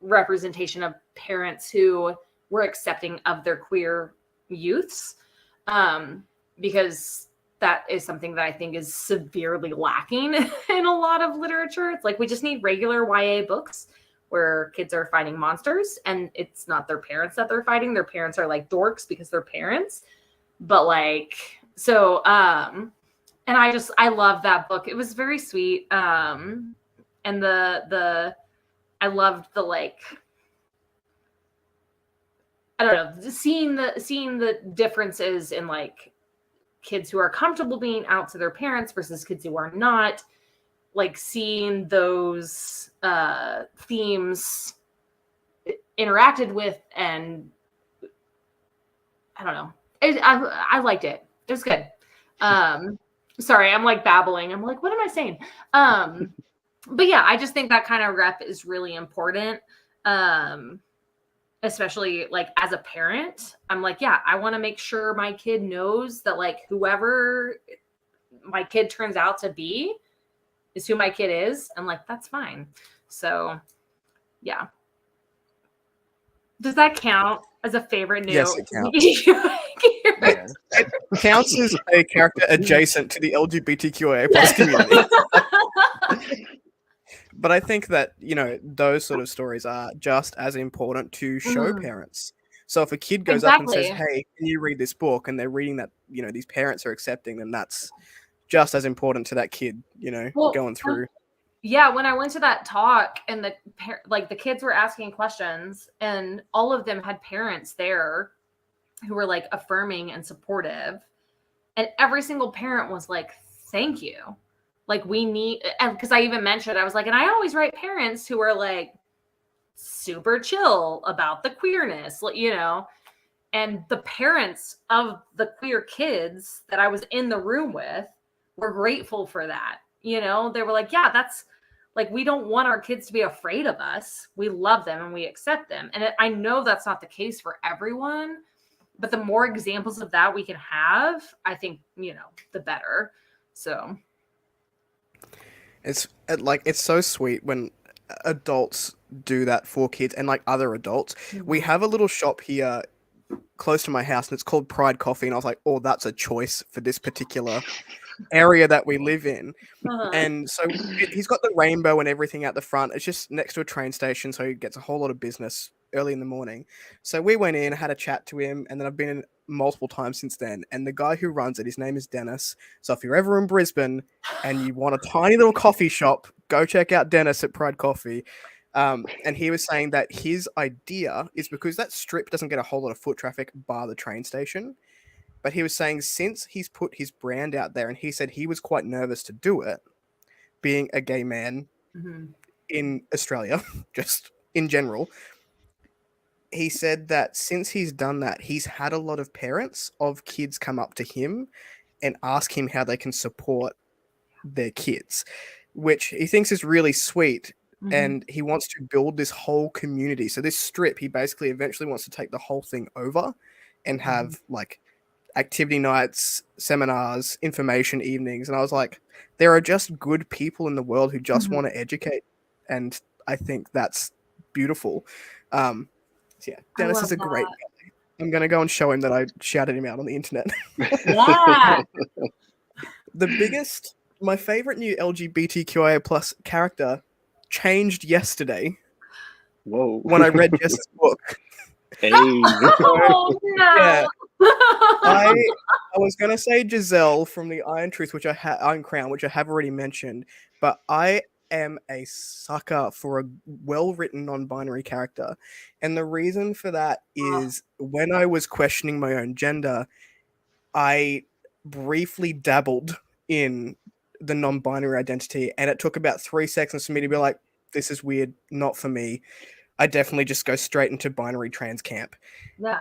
S3: representation of parents who were accepting of their queer youths, because that is something that I think is severely lacking in a lot of literature. It's like we just need regular YA books where kids are fighting monsters, and it's not their parents that they're fighting. Their parents are like dorks because they're parents. But like, so, and I love that book. It was very sweet. And I loved the like, I don't know, seeing the differences in like kids who are comfortable being out to their parents versus kids who are not, like seeing those themes interacted with, and I don't know. I liked it. It was good. Sorry, I'm like babbling. I'm like, what am I saying? But yeah, I just think that kind of rep is really important. Especially like as a parent, I'm like, yeah, I want to make sure my kid knows that like whoever my kid turns out to be is who my kid is. And like, that's fine. So yeah. Does that count as a favorite new?
S1: Yes, it counts. It counts as a character adjacent to the LGBTQIA plus community. But I think that, you know, those sort of stories are just as important to show parents. So if a kid goes up and says, hey, can you read this book? And they're reading that, you know, these parents are accepting, then that's just as important to that kid, you know, going through.
S3: Yeah, when I went to that talk and the kids were asking questions, and all of them had parents there who were like affirming and supportive. And every single parent was like, thank you. Like we need, and because I even mentioned, I was like, and I always write parents who are like super chill about the queerness, you know, and the parents of the queer kids that I was in the room with were grateful for that. You know, they were like, yeah, that's like, we don't want our kids to be afraid of us. We love them and we accept them. And I know that's not the case for everyone, but the more examples of that we can have, I think, you know, the better. So.
S1: It's so sweet when adults do that for kids and like other adults. We have a little shop here close to my house and it's called Pride Coffee, and I was like, oh, that's a choice for this particular area that we live in.
S3: Uh-huh.
S1: And so he's got the rainbow and everything at the front. It's just next to a train station, so he gets a whole lot of business early in the morning. So we went in, had a chat to him, and then I've been in multiple times since then. And the guy who runs it, his name is Dennis. So if you're ever in Brisbane and you want a tiny little coffee shop, go check out Dennis at Pride Coffee. And he was saying that his idea is because that strip doesn't get a whole lot of foot traffic bar the train station. But he was saying since he's put his brand out there, and he said he was quite nervous to do it, being a gay man in Australia, just in general, he said that since he's done that, he's had a lot of parents of kids come up to him and ask him how they can support their kids, which he thinks is really sweet. And he wants to build this whole community. So this strip, he basically eventually wants to take the whole thing over and have like activity nights, seminars, information evenings. And I was like, there are just good people in the world who just want to educate. And I think that's beautiful. So yeah, Dennis is a great guy. I'm going to go and show him that I shouted him out on the internet.
S3: Yeah.
S1: My favorite new LGBTQIA plus character changed yesterday.
S2: Whoa.
S1: When I read Jess's book.
S2: Hey.
S3: Oh, no.
S1: Yeah. I was gonna say Giselle from the Iron Crown, which I have already mentioned, but I am a sucker for a well-written non-binary character, and the reason for that is when I was questioning my own gender, I briefly dabbled in the non-binary identity, and it took about 3 seconds for me to be like, "This is weird, not for me." I definitely just go straight into binary trans camp.
S3: Yeah.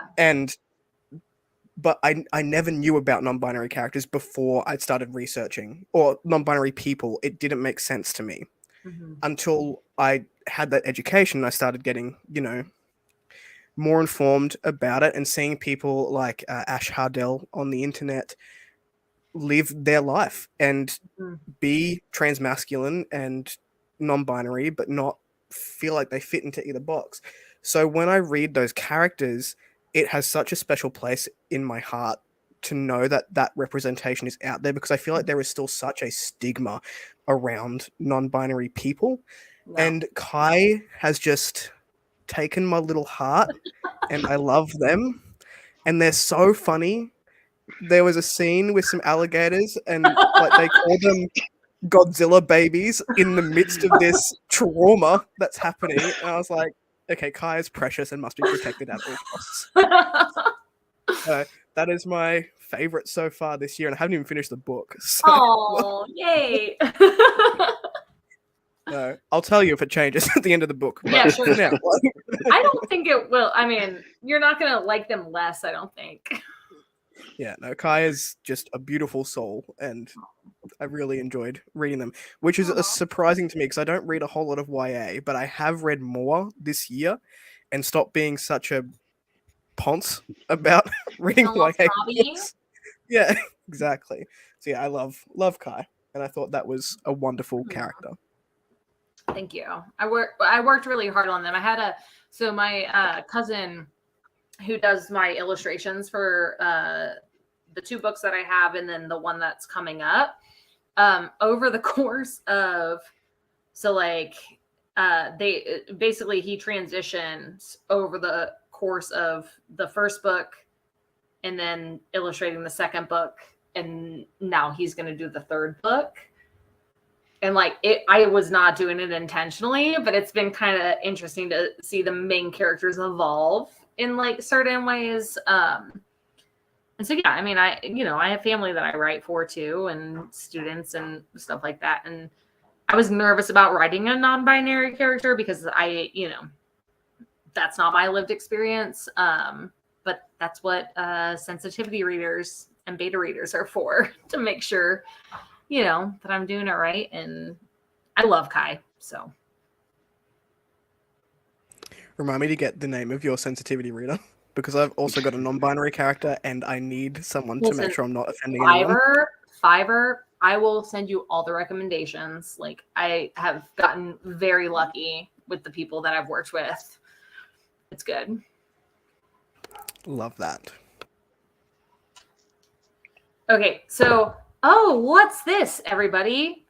S1: But I never knew about non-binary characters before I started researching, or non-binary people. It didn't make sense to me until I had that education. I started getting, more informed about it and seeing people like Ash Hardell on the internet live their life and be transmasculine and non-binary, but not feel like they fit into either box. So when I read those characters, it has such a special place in my heart to know that that representation is out there, because I feel like there is still such a stigma around non-binary people. No. And Kai has just taken my little heart and I love them. And they're so funny. There was a scene with some alligators and like they call them Godzilla babies in the midst of this trauma that's happening. And I was like, okay, Kai is precious and must be protected at all costs. That is my favorite so far this year, and I haven't even finished the book. So,
S3: oh, yay!
S1: I'll tell you if it changes at the end of the book.
S3: Yeah, sure. Now, I don't think it will. I mean, you're not going to like them less, I don't think.
S1: Yeah, no, Kai is just a beautiful soul, and I really enjoyed reading them, which is surprising to me because I don't read a whole lot of YA, but I have read more this year and stopped being such a ponce about reading YA books. Yeah, exactly. So yeah, I love Kai, and I thought that was a wonderful character.
S3: Thank you. I worked really hard on them. I had my cousin who does my illustrations for the 2 books that I have and then the one that's coming up. Over the course of, he transitions over the course of the first book and then illustrating the second book, and now he's going to do the third book. And I was not doing it intentionally, but it's been kind of interesting to see the main characters evolve in certain ways. And so, yeah, I mean, I have family that I write for too, and students and stuff like that. And I was nervous about writing a non-binary character because that's not my lived experience. But that's what sensitivity readers and beta readers are for, to make sure, that I'm doing it right. And I love Kai, so.
S1: Remind me to get the name of your sensitivity reader, because I've also got a non-binary character and I need someone to make sure I'm not offending anyone.
S3: Fiverr, I will send you all the recommendations. I have gotten very lucky with the people that I've worked with. It's good.
S1: Love that.
S3: Okay, so Oh, what's this, everybody?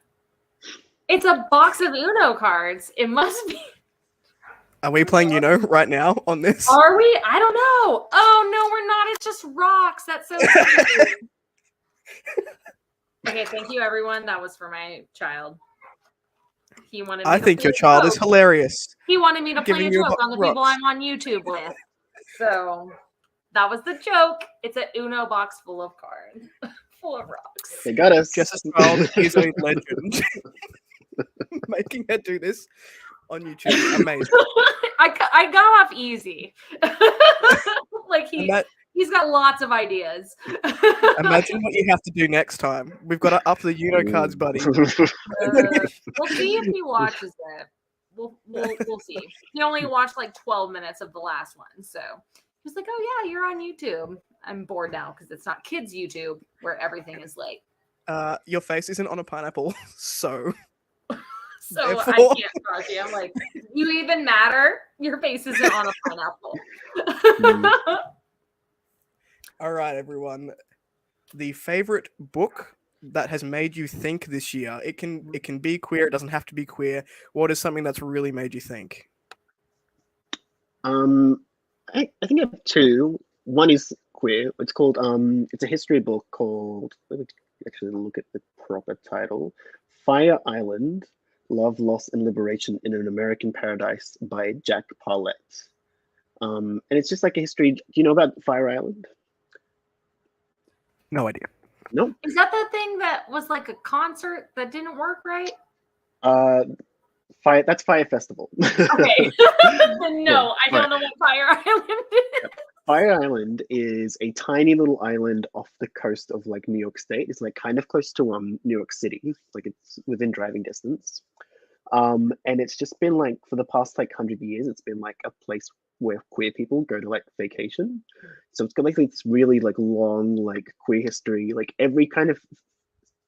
S3: It's a box of Uno cards. It must be.
S1: Are we playing Uno right now on this?
S3: Are we? I don't know. Oh, no, we're not. It's just rocks. That's so cute. Okay, thank you, everyone. That was for my child. He wanted.
S1: I think your child is hilarious.
S3: He wanted me to play
S1: Giving
S3: a
S1: you
S3: joke on the people
S1: rocks.
S3: I'm on YouTube with. So that was the joke. It's an Uno box full of cards, full of rocks.
S2: They got us.
S1: Jess's child is a legend. Making her do this on YouTube, amazing.
S3: I got off easy. Like he's got lots of ideas.
S1: Imagine what you have to do next time. We've got to up the Uno cards, buddy.
S3: We'll see if he watches it. We'll see. He only watched like 12 minutes of the last one, so he was like, "Oh yeah, you're on YouTube." I'm bored now because it's not kids YouTube where everything is like.
S1: Your face isn't on a pineapple, so.
S3: So
S1: therefore...
S3: I can't trust you. I'm like, you even matter? Your face isn't on a pineapple.
S1: All right, everyone. The favorite book that has made you think this year. It can be queer. It doesn't have to be queer. What is something that's really made you think?
S2: I think I have two. One is queer. It's called it's a history book called, let me actually look at the proper title. Fire Island: Love, Loss, and Liberation in an American Paradise by Jack Paulette. And it's just like a history. Do you know about Fire Island?
S1: No idea.
S2: Nope.
S3: Is that the thing that was like a concert that didn't work right?
S2: That's Fire Festival.
S3: Okay. No, I don't know what Fire Island is.
S2: Fire Island is a tiny little island off the coast of like New York State. It's like kind of close to New York City. Like it's within driving distance. And it's just been like for the past like 100 years, it's been like a place where queer people go to like vacation. So it's got like this really like long like queer history. Like every kind of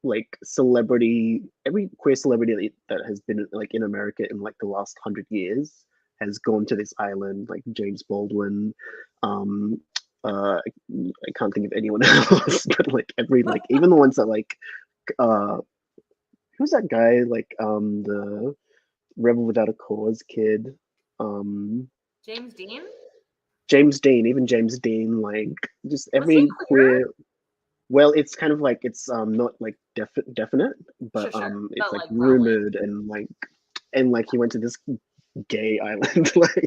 S2: like celebrity, every queer celebrity that has been like in America in like the last 100 years has gone to this island, like James Baldwin. I can't think of anyone else, but like every like even the ones that like who's that guy like the Rebel Without a Cause kid?
S3: James Dean?
S2: James Dean, even James Dean, like just every queer. Well, it's kind of like it's not like definite, but
S3: Sure.
S2: it's like rumored and like he went to this gay island, like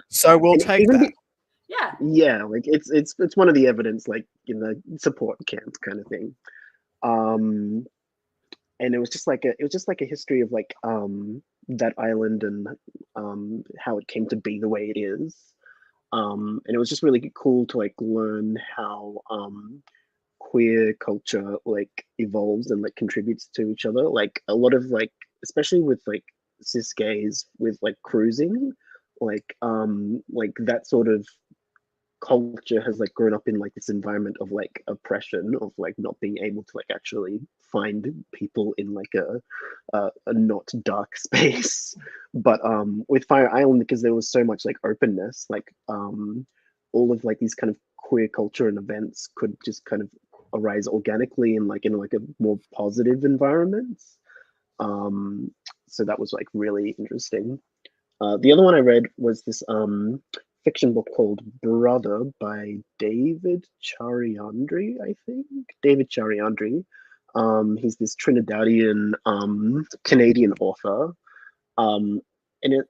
S1: so we'll take that.
S3: Yeah,
S2: like it's one of the evidence, like in the support camp kind of thing. And it was just like a history of like that island and how it came to be the way it is. And it was just really cool to like learn how queer culture like evolves and like contributes to each other. Like a lot of like, especially with like cis gays with like cruising, like that sort of culture has like grown up in like this environment of like oppression, of like not being able to like actually find people in like a not dark space. But with Fire Island, because there was so much like openness, like all of like these kind of queer culture and events could just kind of arise organically and like in like a more positive environment. So that was like really interesting. The other one I read was this fiction book called Brother by David Chariandri, I think. David Chariandri. He's this Trinidadian Canadian author. And it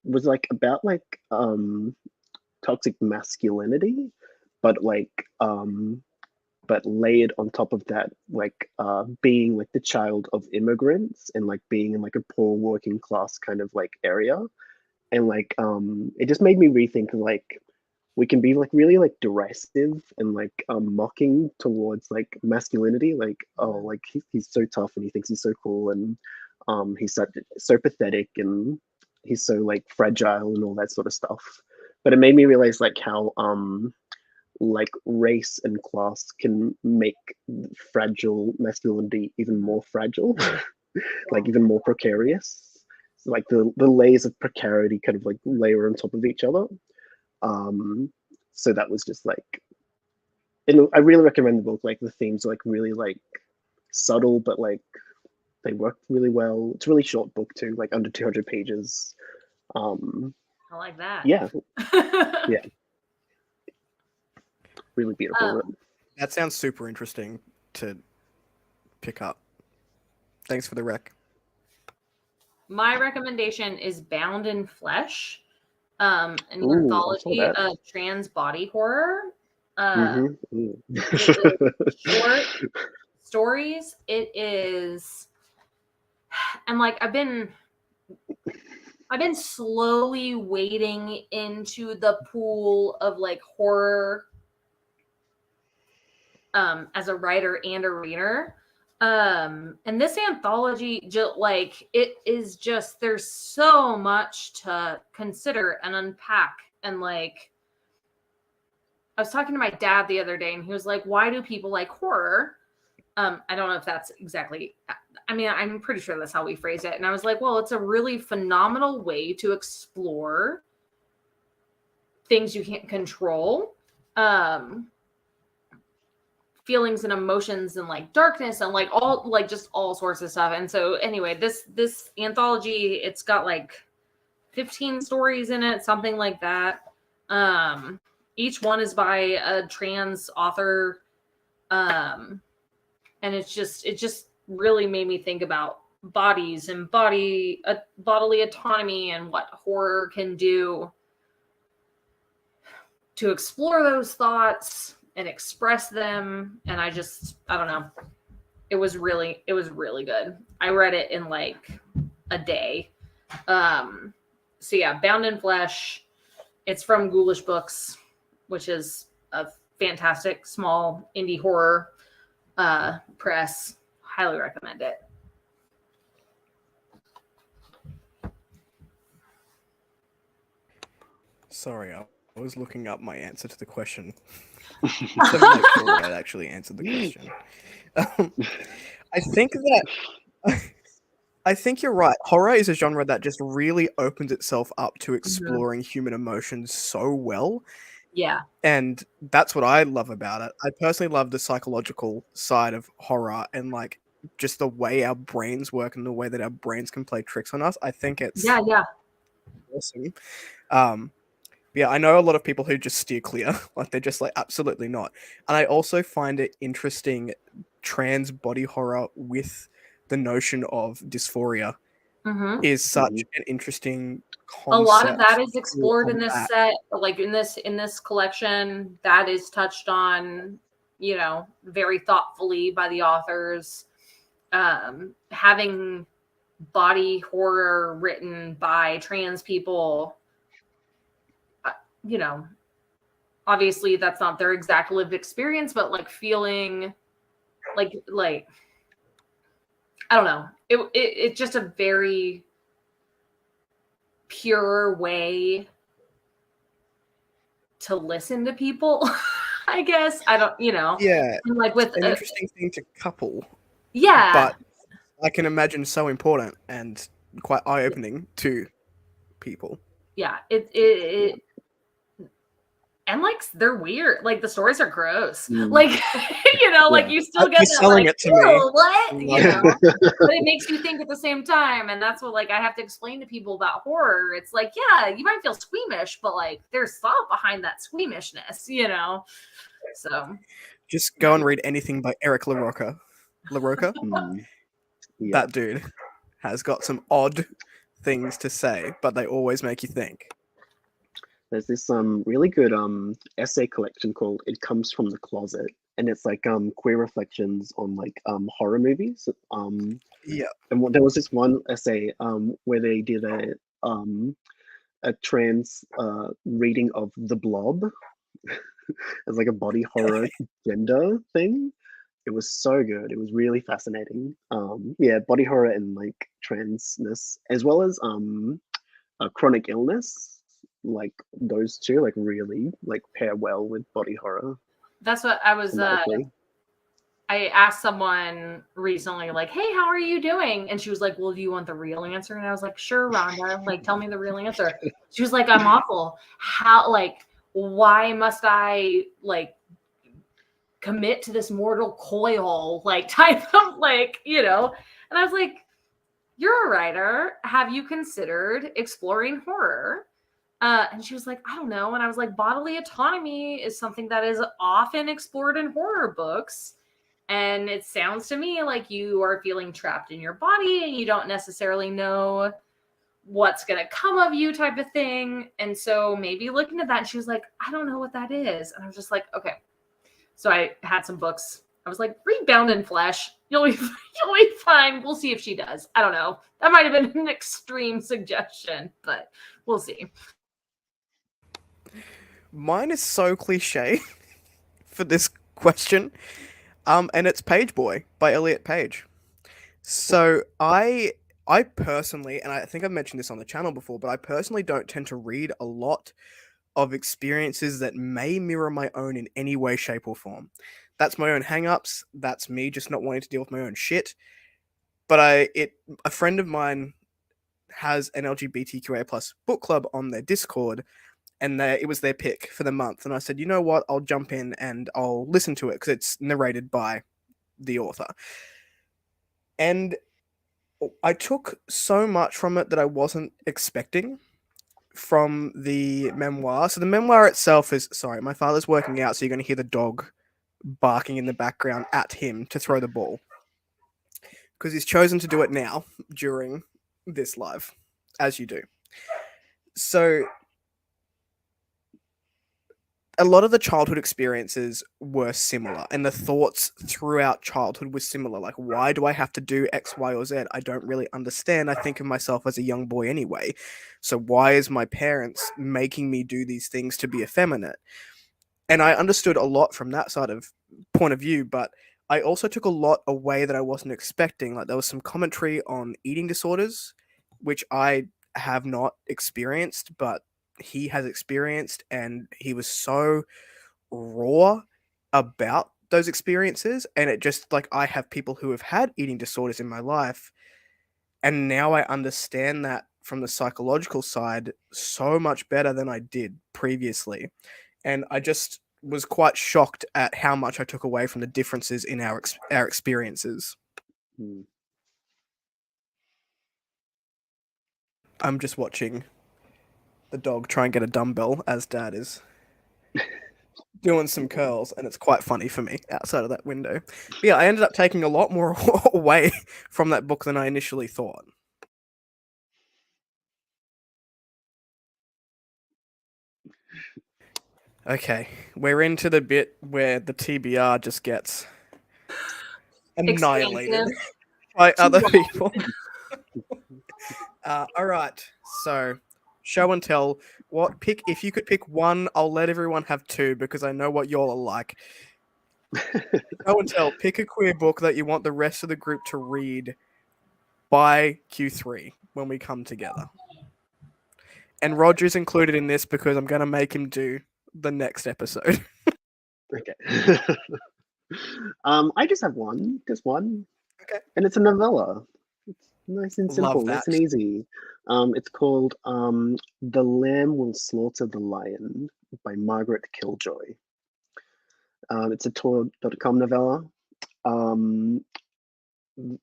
S2: was like about like toxic masculinity, but like but layered on top of that, like being like the child of immigrants and like being in like a poor working class kind of like area. And like it just made me rethink like we can be like really like derisive and like mocking towards like masculinity, like oh like he's so tough and he thinks he's so cool and he's so pathetic and he's so like fragile and all that sort of stuff. But it made me realize like how like race and class can make fragile masculinity even more fragile, like even more precarious. Like the layers of precarity kind of like layer on top of each other. So that was just like and I really recommend the book. Like the themes are like really like subtle, but like they work really well. It's a really short book too, like under 200 pages.
S3: I like that.
S2: Yeah, yeah, really beautiful.
S1: That sounds super interesting to pick up. Thanks for the rec.
S3: My recommendation is Bound in Flesh, an
S2: Ooh, I saw
S3: anthology
S2: that.
S3: of trans body horror.
S2: Ooh.
S3: It is short stories. It is, and like I've been slowly wading into the pool of like horror as a writer and a reader. And this anthology, just like it is just, there's so much to consider and unpack. And like I was talking to my dad the other day and he was like, why do people like horror? I don't know if that's exactly, I mean, I'm pretty sure that's how we phrase it. And I was like, well, it's a really phenomenal way to explore things you can't control. Feelings and emotions and like darkness and like all like just all sorts of stuff. And so anyway, this anthology, it's got like 15 stories in it, something like that. Each one is by a trans author. And it just really made me think about bodies and bodily autonomy and what horror can do to explore those thoughts and express them. And I don't know. It was really good. I read it in like a day. So yeah, Bound in Flesh. It's from Ghoulish Books, which is a fantastic small indie horror press. Highly recommend it.
S1: Sorry, I was looking up my answer to the question. To make sure I actually answered the question. I think you're right. Horror is a genre that just really opens itself up to exploring human emotions so well.
S3: Yeah.
S1: And that's what I love about it. I personally love the psychological side of horror and like just the way our brains work and the way that our brains can play tricks on us. I think it's awesome. Yeah, I know a lot of people who just steer clear, like they're just like absolutely not. And I also find it interesting trans body horror with the notion of dysphoria is such an interesting concept.
S3: A lot of that is explored in this set, like in this collection. That is touched on, you know, very thoughtfully by the authors. Having body horror written by trans people, you know, obviously that's not their exact lived experience, but like feeling like I don't know. It's just a very pure way to listen to people. I guess I don't, you know.
S1: Yeah,
S3: and like with
S1: an interesting thing to couple.
S3: Yeah,
S1: but I can imagine so important and quite eye-opening to people.
S3: Yeah, it and like they're weird. Like the stories are gross. Like you know, like you still get that
S1: selling
S3: like,
S1: it to me.
S3: What? You know, but it makes you think at the same time, and that's what like I have to explain to people about horror. It's like, yeah, you might feel squeamish, but like there's thought behind that squeamishness, you know. So
S1: just go and read anything by Eric LaRocca. That dude has got some odd things to say, but they always make you think.
S2: There's this really good essay collection called "It Comes from the Closet," and it's like queer reflections on like horror movies.
S1: Yeah.
S2: And there was this one essay where they did a trans reading of The Blob as like a body horror gender thing. It was so good. It was really fascinating. Yeah, body horror and like transness, as well as chronic illness. Like those two, like really like pair well with body horror.
S3: That's what I was. I asked someone recently, like, "Hey, how are you doing?" And she was like, "Well, do you want the real answer?" And I was like, "Sure, Rhonda. Like, tell me the real answer." She was like, "I'm awful. How? Like, why must I like commit to this mortal coil, like type of like, you know. And I was like, you're a writer. Have you considered exploring horror? And she was like, I don't know. And I was like, bodily autonomy is something that is often explored in horror books. And it sounds to me like you are feeling trapped in your body and you don't necessarily know what's going to come of you, type of thing. And so maybe looking at that, and she was like, I don't know what that is. And I was just like, okay. So I had some books. I was like, read Bound in Flesh. You'll be fine. We'll see if she does. I don't know. That might have been an extreme suggestion, but we'll see.
S1: Mine is so cliche for this question. And it's Page Boy by Elliot Page. So I personally, and I think I've mentioned this on the channel before, but I personally don't tend to read a lot of experiences that may mirror my own in any way, shape, or form. That's my own hang-ups. That's me just not wanting to deal with my own shit. But a friend of mine has an LGBTQA plus book club on their Discord, and it was their pick for the month. And I said, you know what? I'll jump in and I'll listen to it because it's narrated by the author. And I took so much from it that I wasn't expecting from the memoir. So the memoir itself is, sorry, my father's working out, so you're going to hear the dog barking in the background at him to throw the ball. Because he's chosen to do it now during this live, as you do. So a lot of the childhood experiences were similar, and the thoughts throughout childhood were similar. Like, why do I have to do X, Y, or Z? I don't really understand. I think of myself as a young boy anyway. So why is my parents making me do these things to be effeminate? And I understood a lot from that side of point of view, but I also took a lot away that I wasn't expecting. Like, there was some commentary on eating disorders, which I have not experienced, but he has experienced, and he was so raw about those experiences. And it just, like, I have people who have had eating disorders in my life, and now I understand that from the psychological side so much better than I did previously. And I just was quite shocked at how much I took away from the differences in our experiences.
S2: Hmm.
S1: I'm just watching the dog try and get a dumbbell as Dad is doing some curls, and it's quite funny for me outside of that window. But yeah, I ended up taking a lot more away from that book than I initially thought. Okay, we're into the bit where the TBR just gets annihilated
S3: Expansive.
S1: by other people. All right, so show and tell. If you could pick one, I'll let everyone have two because I know what y'all are like. Show and tell. Pick a queer book that you want the rest of the group to read by Q3 when we come together. And Roger's included in this because I'm going to make him do the next episode.
S2: Okay. I just have one, just one.
S1: Okay.
S2: And it's a novella. It's nice and simple,
S1: Love that.
S2: nice and easy. It's called The Lamb Will Slaughter the Lion by Margaret Killjoy. It's a Tor.com novella.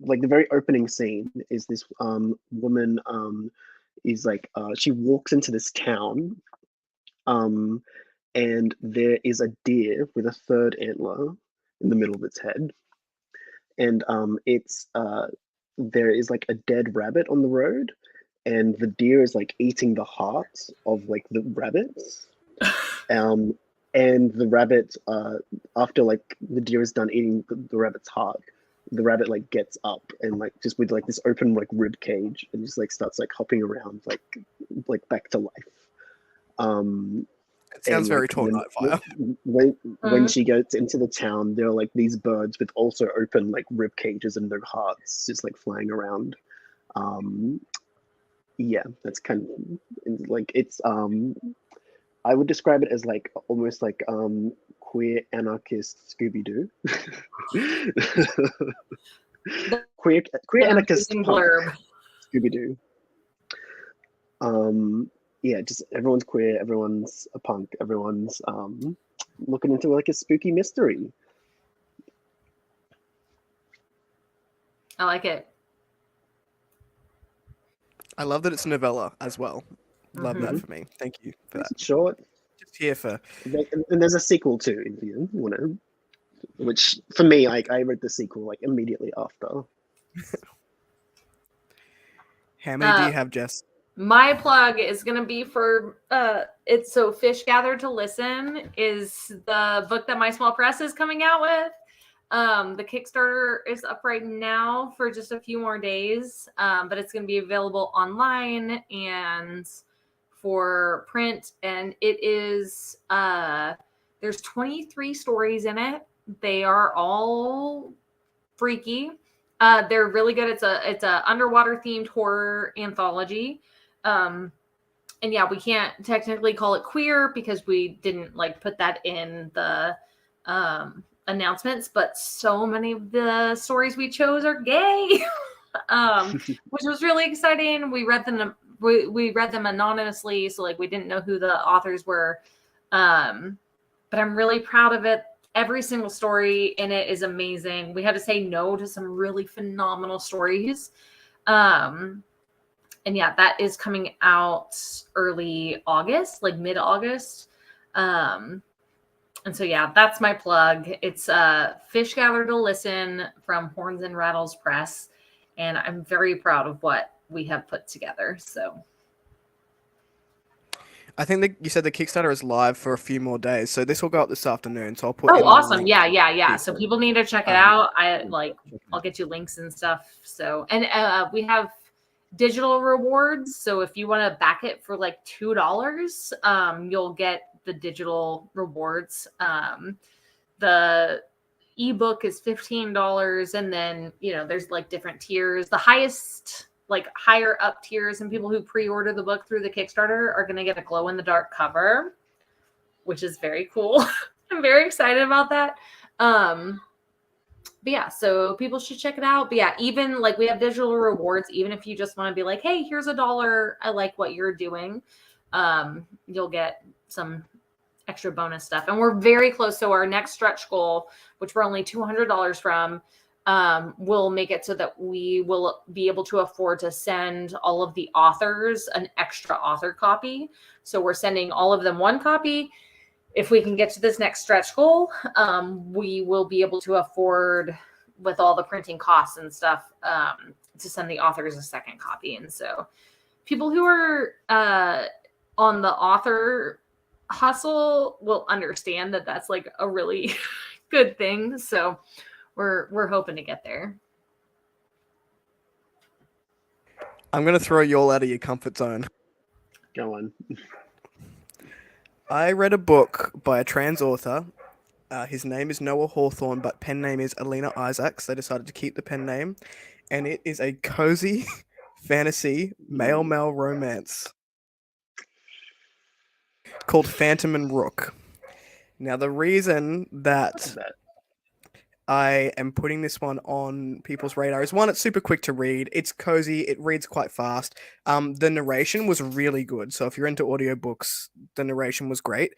S2: Like the very opening scene is this woman is like she walks into this town and there is a deer with a third antler in the middle of its head, and it's there is like a dead rabbit on the road, and the deer is like eating the hearts of like the rabbits. And the rabbit, after like the deer is done eating the rabbit's heart, the rabbit like gets up and like just with like this open like rib cage and just like starts like hopping around like back to life.
S1: It sounds
S2: And
S1: very
S2: like
S1: Tor Nightfire.
S2: when she goes into the town, there are like these birds with also open like rib cages and their hearts just like flying around. Yeah, that's kind of like it's I would describe it as like almost like queer anarchist Scooby Doo. queer anarchist punk
S3: blurb.
S2: Scooby Doo. Yeah, just everyone's queer, everyone's a punk, everyone's looking into like a spooky mystery.
S3: I like it.
S1: I love that it's a novella as well. Love that
S3: Mhm.
S1: for me. Thank you for that.
S2: It's short.
S1: Just here for
S2: And there's a sequel too, if you want to. Which for me, like I read the sequel like immediately after.
S1: how many do you have, Jess?
S3: My plug is going to be for it's so Fish Gather to Listen is the book that My Small Press is coming out with. The Kickstarter is up right now for just a few more days, but it's going to be available online and for print. And it is there's 23 stories in it. They are all freaky. They're really good. It's a underwater themed horror anthology. And yeah, we can't technically call it queer because we didn't like put that in the announcements, but so many of the stories we chose are gay, which was really exciting. We read them. We read them anonymously, so like we didn't know who the authors were. But I'm really proud of it. Every single story in it is amazing. We had to say no to some really phenomenal stories. And yeah, that is coming out early August, like mid-August. And so yeah, that's my plug. It's Fish Gather to Listen from Horns and Rattles Press. And I'm very proud of what we have put together. So
S1: I think that you said the Kickstarter is live for a few more days, so this will go up this afternoon. So I'll put.
S3: oh,
S1: in the
S3: awesome!
S1: link
S3: Yeah. So people need to check it out. I'll get you links and stuff. So and we have digital rewards. So if you want to back it for like $2, you'll get the digital rewards. The ebook is $15, and then there's like different tiers. The highest, like higher up tiers, and people who pre-order the book through the Kickstarter are going to get a glow in the dark cover, which is very cool. I'm very excited about that. But yeah, so people should check it out. But yeah, even like we have digital rewards, even if you just want to be like, hey, here's $1. I like what you're doing. You'll get some extra bonus stuff. And we're very close. So our next stretch goal, which we're only $200 from, will make it so that we will be able to afford to send all of the authors an extra author copy. So we're sending all of them one copy. If we can get to this next stretch goal, we will be able to afford, with all the printing costs and stuff, to send the authors a second copy. And so people who are on the author hustle will understand that that's like a really good thing. So we're hoping to get there.
S1: I'm going to throw you all out of your comfort zone.
S2: Go on.
S1: I read a book by a trans author. His name is Noah Hawthorne, but pen name is Alina Isaacs. They decided to keep the pen name. And it is a cozy fantasy male romance called Phantom and Rook. Now, the reason that I am putting this one on people's radar is, one, it's super quick to read. It's cozy. It reads quite fast. The narration was really good. So if you're into audiobooks, the narration was great.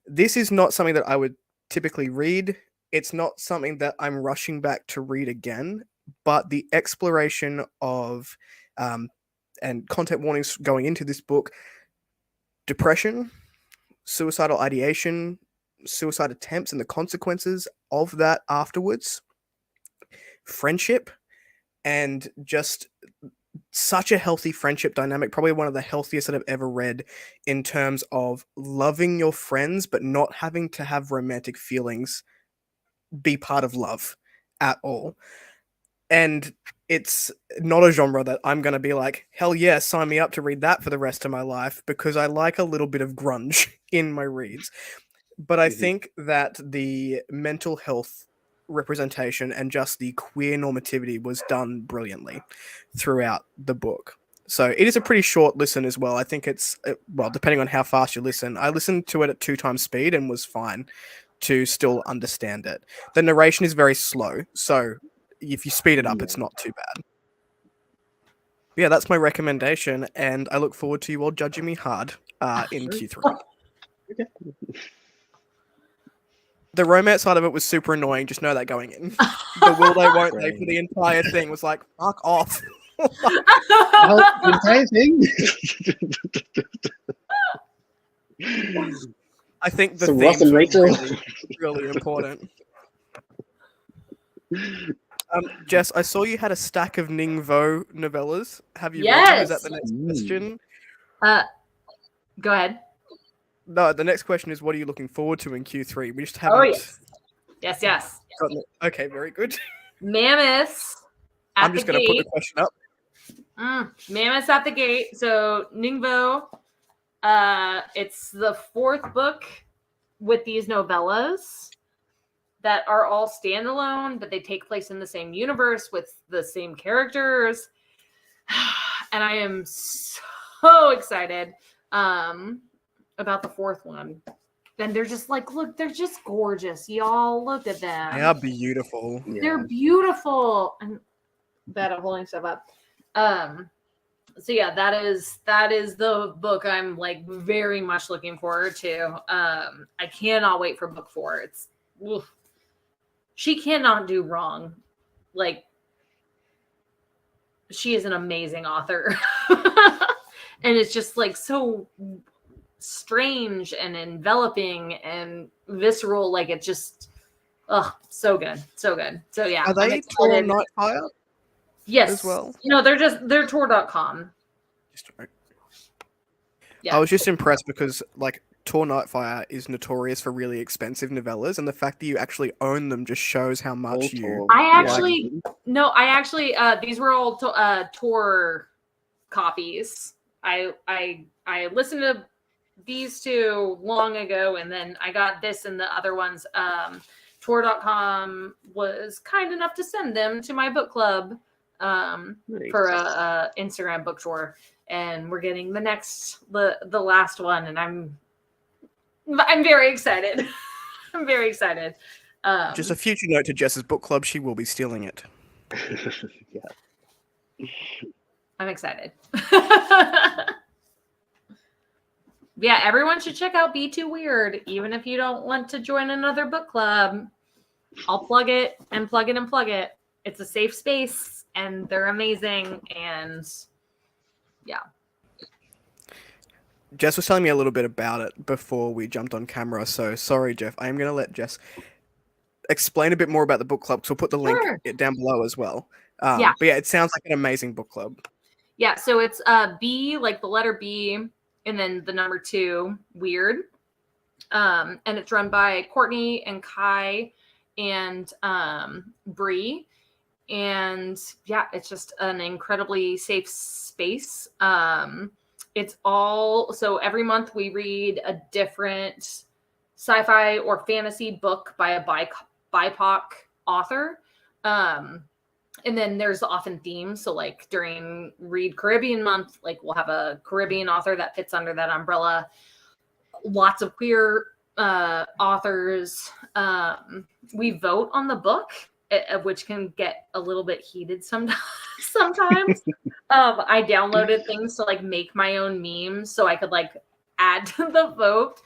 S1: This is not something that I would typically read. It's not something that I'm rushing back to read again, but the exploration of, and content warnings going into this book, depression, suicidal ideation, suicide attempts and the consequences of that afterwards, friendship, and just such a healthy friendship dynamic, probably one of the healthiest that I've ever read, in terms of loving your friends but not having to have romantic feelings be part of love at all. And it's not a genre that I'm going to be like, hell yeah, sign me up to read that for the rest of my life, because I like a little bit of grunge in my reads. But I think that the mental health representation and just the queer normativity was done brilliantly throughout the book. So it is a pretty short listen as well. I think it's, well, depending on how fast you listen. I listened to it at 2 times speed and was fine to still understand it. The narration is very slow, so if you speed it up, it's not too bad. Yeah, that's my recommendation, and I look forward to you all judging me hard in Q3.
S2: Okay.
S1: The romance side of it was super annoying. Just know that going in. The will they, won't they for the entire thing was like, fuck off.
S2: The entire thing.
S1: I think the
S2: So Ross
S1: themes
S2: and
S1: were
S2: Rachel.
S1: really, really important. Jess, I saw you had a stack of Ningbo novellas. Have you read them? Is that the next question?
S3: Go ahead.
S1: No, the next question is, what are you looking forward to in Q3? We just haven't.
S3: Oh, yes.
S1: Okay, very good.
S3: Mammoths.
S1: I'm just going to put the question up.
S3: Mammoths at the gate. So Ningbo, it's the 4th book with these novellas that are all standalone, but they take place in the same universe with the same characters. And I am so excited about the 4th one. And they're just like, look, they're just gorgeous. Y'all look at them.
S1: They are beautiful.
S3: They're beautiful. And bad at holding stuff up. So yeah, that is the book I'm like very much looking forward to. I cannot wait for book 4. It's she cannot do wrong. Like, she is an amazing author. And it's just like so strange and enveloping and visceral. Like, it's just so good. So yeah.
S1: Are they Tor Nightfire?
S3: Yes.
S1: As well?
S3: No, they're Tor.com.
S1: Yeah. I was just impressed because like Tor Nightfire is notorious for really expensive novellas, and the fact that you actually own them just shows how much you.
S3: I actually these were all Tor copies. I listened to these 2 long ago, and then I got this and the other ones. Tor.com was kind enough to send them to my book club for a Instagram book tour, and we're getting the last one, and I'm very excited. I'm very excited.
S1: Just a future note to Jess's book club: she will be stealing it.
S2: Yeah.
S3: I'm excited. Yeah, everyone should check out Be Too Weird, even if you don't want to join another book club. I'll plug it and plug it and plug it. It's a safe space, and they're amazing, and yeah.
S1: Jess was telling me a little bit about it before we jumped on camera, so sorry, Jeff. I am going to let Jess explain a bit more about the book club, so we'll put the link down below as well. But yeah, it sounds like an amazing book club.
S3: Yeah, so it's B, like the letter B, and then the number 2, weird. And it's run by Courtney and Kai and Bree. And yeah, it's just an incredibly safe space. It's all, so every month we read a different sci-fi or fantasy book by a BIPOC author. And then there's often themes. So like during Read Caribbean Month, like we'll have a Caribbean author that fits under that umbrella. Lots of queer authors. We vote on the book, which can get a little bit heated sometimes. I downloaded things to like make my own memes so I could like add to the vote.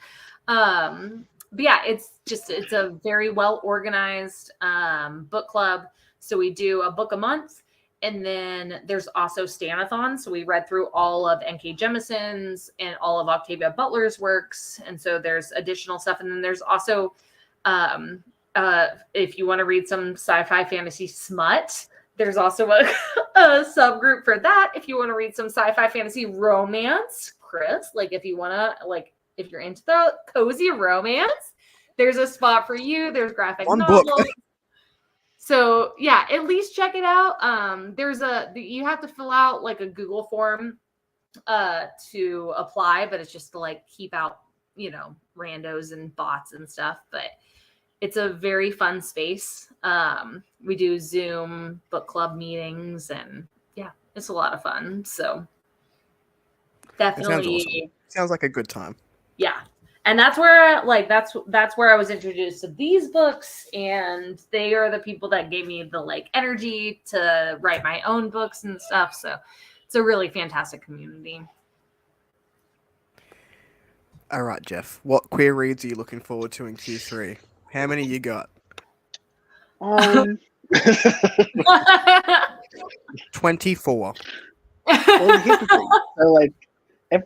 S3: But yeah, it's a very well organized book club. So we do a book a month, and then there's also Stanathon. So we read through all of N.K. Jemison's and all of Octavia Butler's works. And so there's additional stuff. And then there's also, if you want to read some sci-fi fantasy smut, there's also a subgroup for that. If you want to read some sci-fi fantasy romance, Chris, like if you want to, like if you're into the cozy romance, there's a spot for you. There's graphic novels. So yeah, at least check it out. You have to fill out like a Google form to apply, but it's just to like keep out, randos and bots and stuff. But it's a very fun space. We do Zoom book club meetings, and yeah, it's a lot of fun. So definitely
S1: awesome. Sounds like a good time.
S3: Yeah. And that's where that's where I was introduced to these books, and they are the people that gave me the like energy to write my own books and stuff. So it's a really fantastic community.
S1: All right, Jeff, what queer reads are you looking forward to in Q3? How many you got? 24.
S2: Well, here's the thing. So like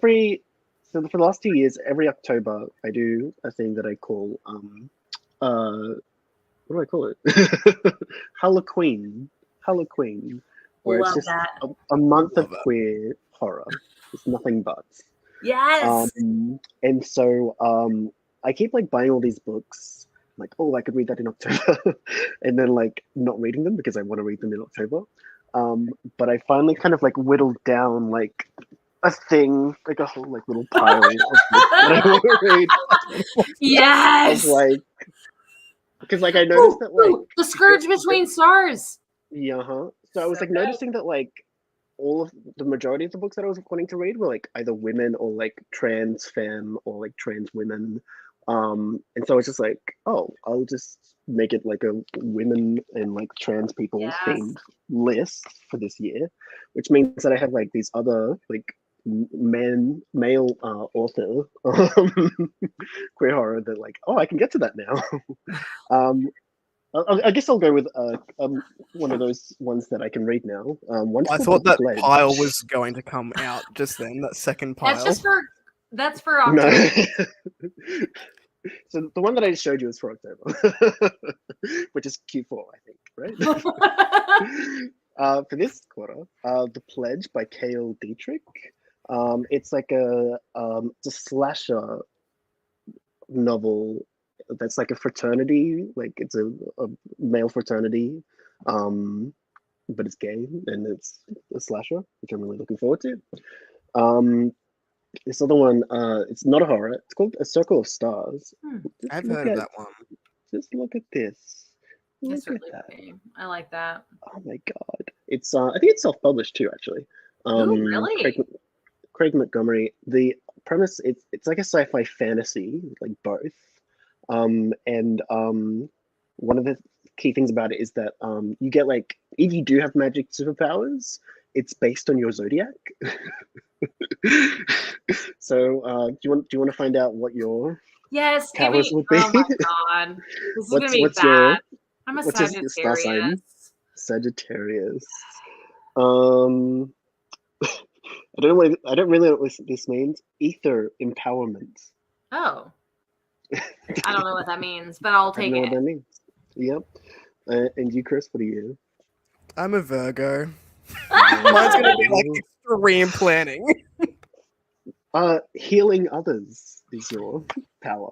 S2: for the last 2 years, every October I do a thing that I call what do I call it? Halloween. Where it's
S3: Love
S2: just
S3: that.
S2: a month
S1: Love
S2: of
S1: it.
S2: queer horror. It's nothing but.
S3: Yes.
S2: And so I keep like buying all these books. Like, oh, I could read that in October, and then like not reading them because I want to read them in October. But I finally kind of like whittled down like a thing, like a whole like little pile of books that I want to read.
S3: Yes.
S2: Of like, because like I noticed that like
S3: The Scourge Between Stars.
S2: yeah, So I was
S3: So
S2: like
S3: good.
S2: noticing that like all of the majority of the books that I was wanting to read were like either women or like trans femme or like trans women. And so I was just like, oh, I'll just make it like a women and like trans people
S3: Yes.
S2: themed list for this year, which means that I have like these other like male author queer horror that like, oh, I can get to that now. I guess I'll go with one of those ones that I can read now. One's
S1: I
S2: called
S1: thought
S2: The
S1: that
S2: Pledge.
S1: pile was going to come out just then. That second pile.
S3: That's for October.
S2: No. So the one that I just showed you is for October, which is Q4, I think, right? For this quarter, The Pledge by Cale Dietrich. It's like it's a slasher novel that's like a fraternity, like it's a male fraternity, but it's gay and it's a slasher, which I'm really looking forward to. This other one, it's not a horror. It's called A Circle of Stars.
S1: I've heard of that one.
S2: Just look at this.
S3: That's
S2: Look at
S3: really
S2: that.
S3: pretty. I like that.
S2: Oh my god! It's I think it's self-published too, actually.
S3: Ooh, really?
S2: Craig Montgomery. The premise it's like a sci-fi fantasy, like both. And one of the key things about it is that you get like if you do have magic superpowers, it's based on your zodiac. So do you want to find out what your
S3: Yes,
S2: powers would be?
S3: Oh my god, this is gonna be
S2: what's
S3: bad. I'm a
S2: what's your star sign?
S3: Sagittarius.
S2: Sagittarius. I don't really know what this means. Ether empowerment.
S3: Oh, I don't know what that means, but I'll
S2: I
S3: take
S2: don't know
S3: it.
S2: what that means. Yep. And you, Chris, what are you?
S1: I'm a Virgo. Mine's gonna be like extreme planning.
S2: Healing others is your power.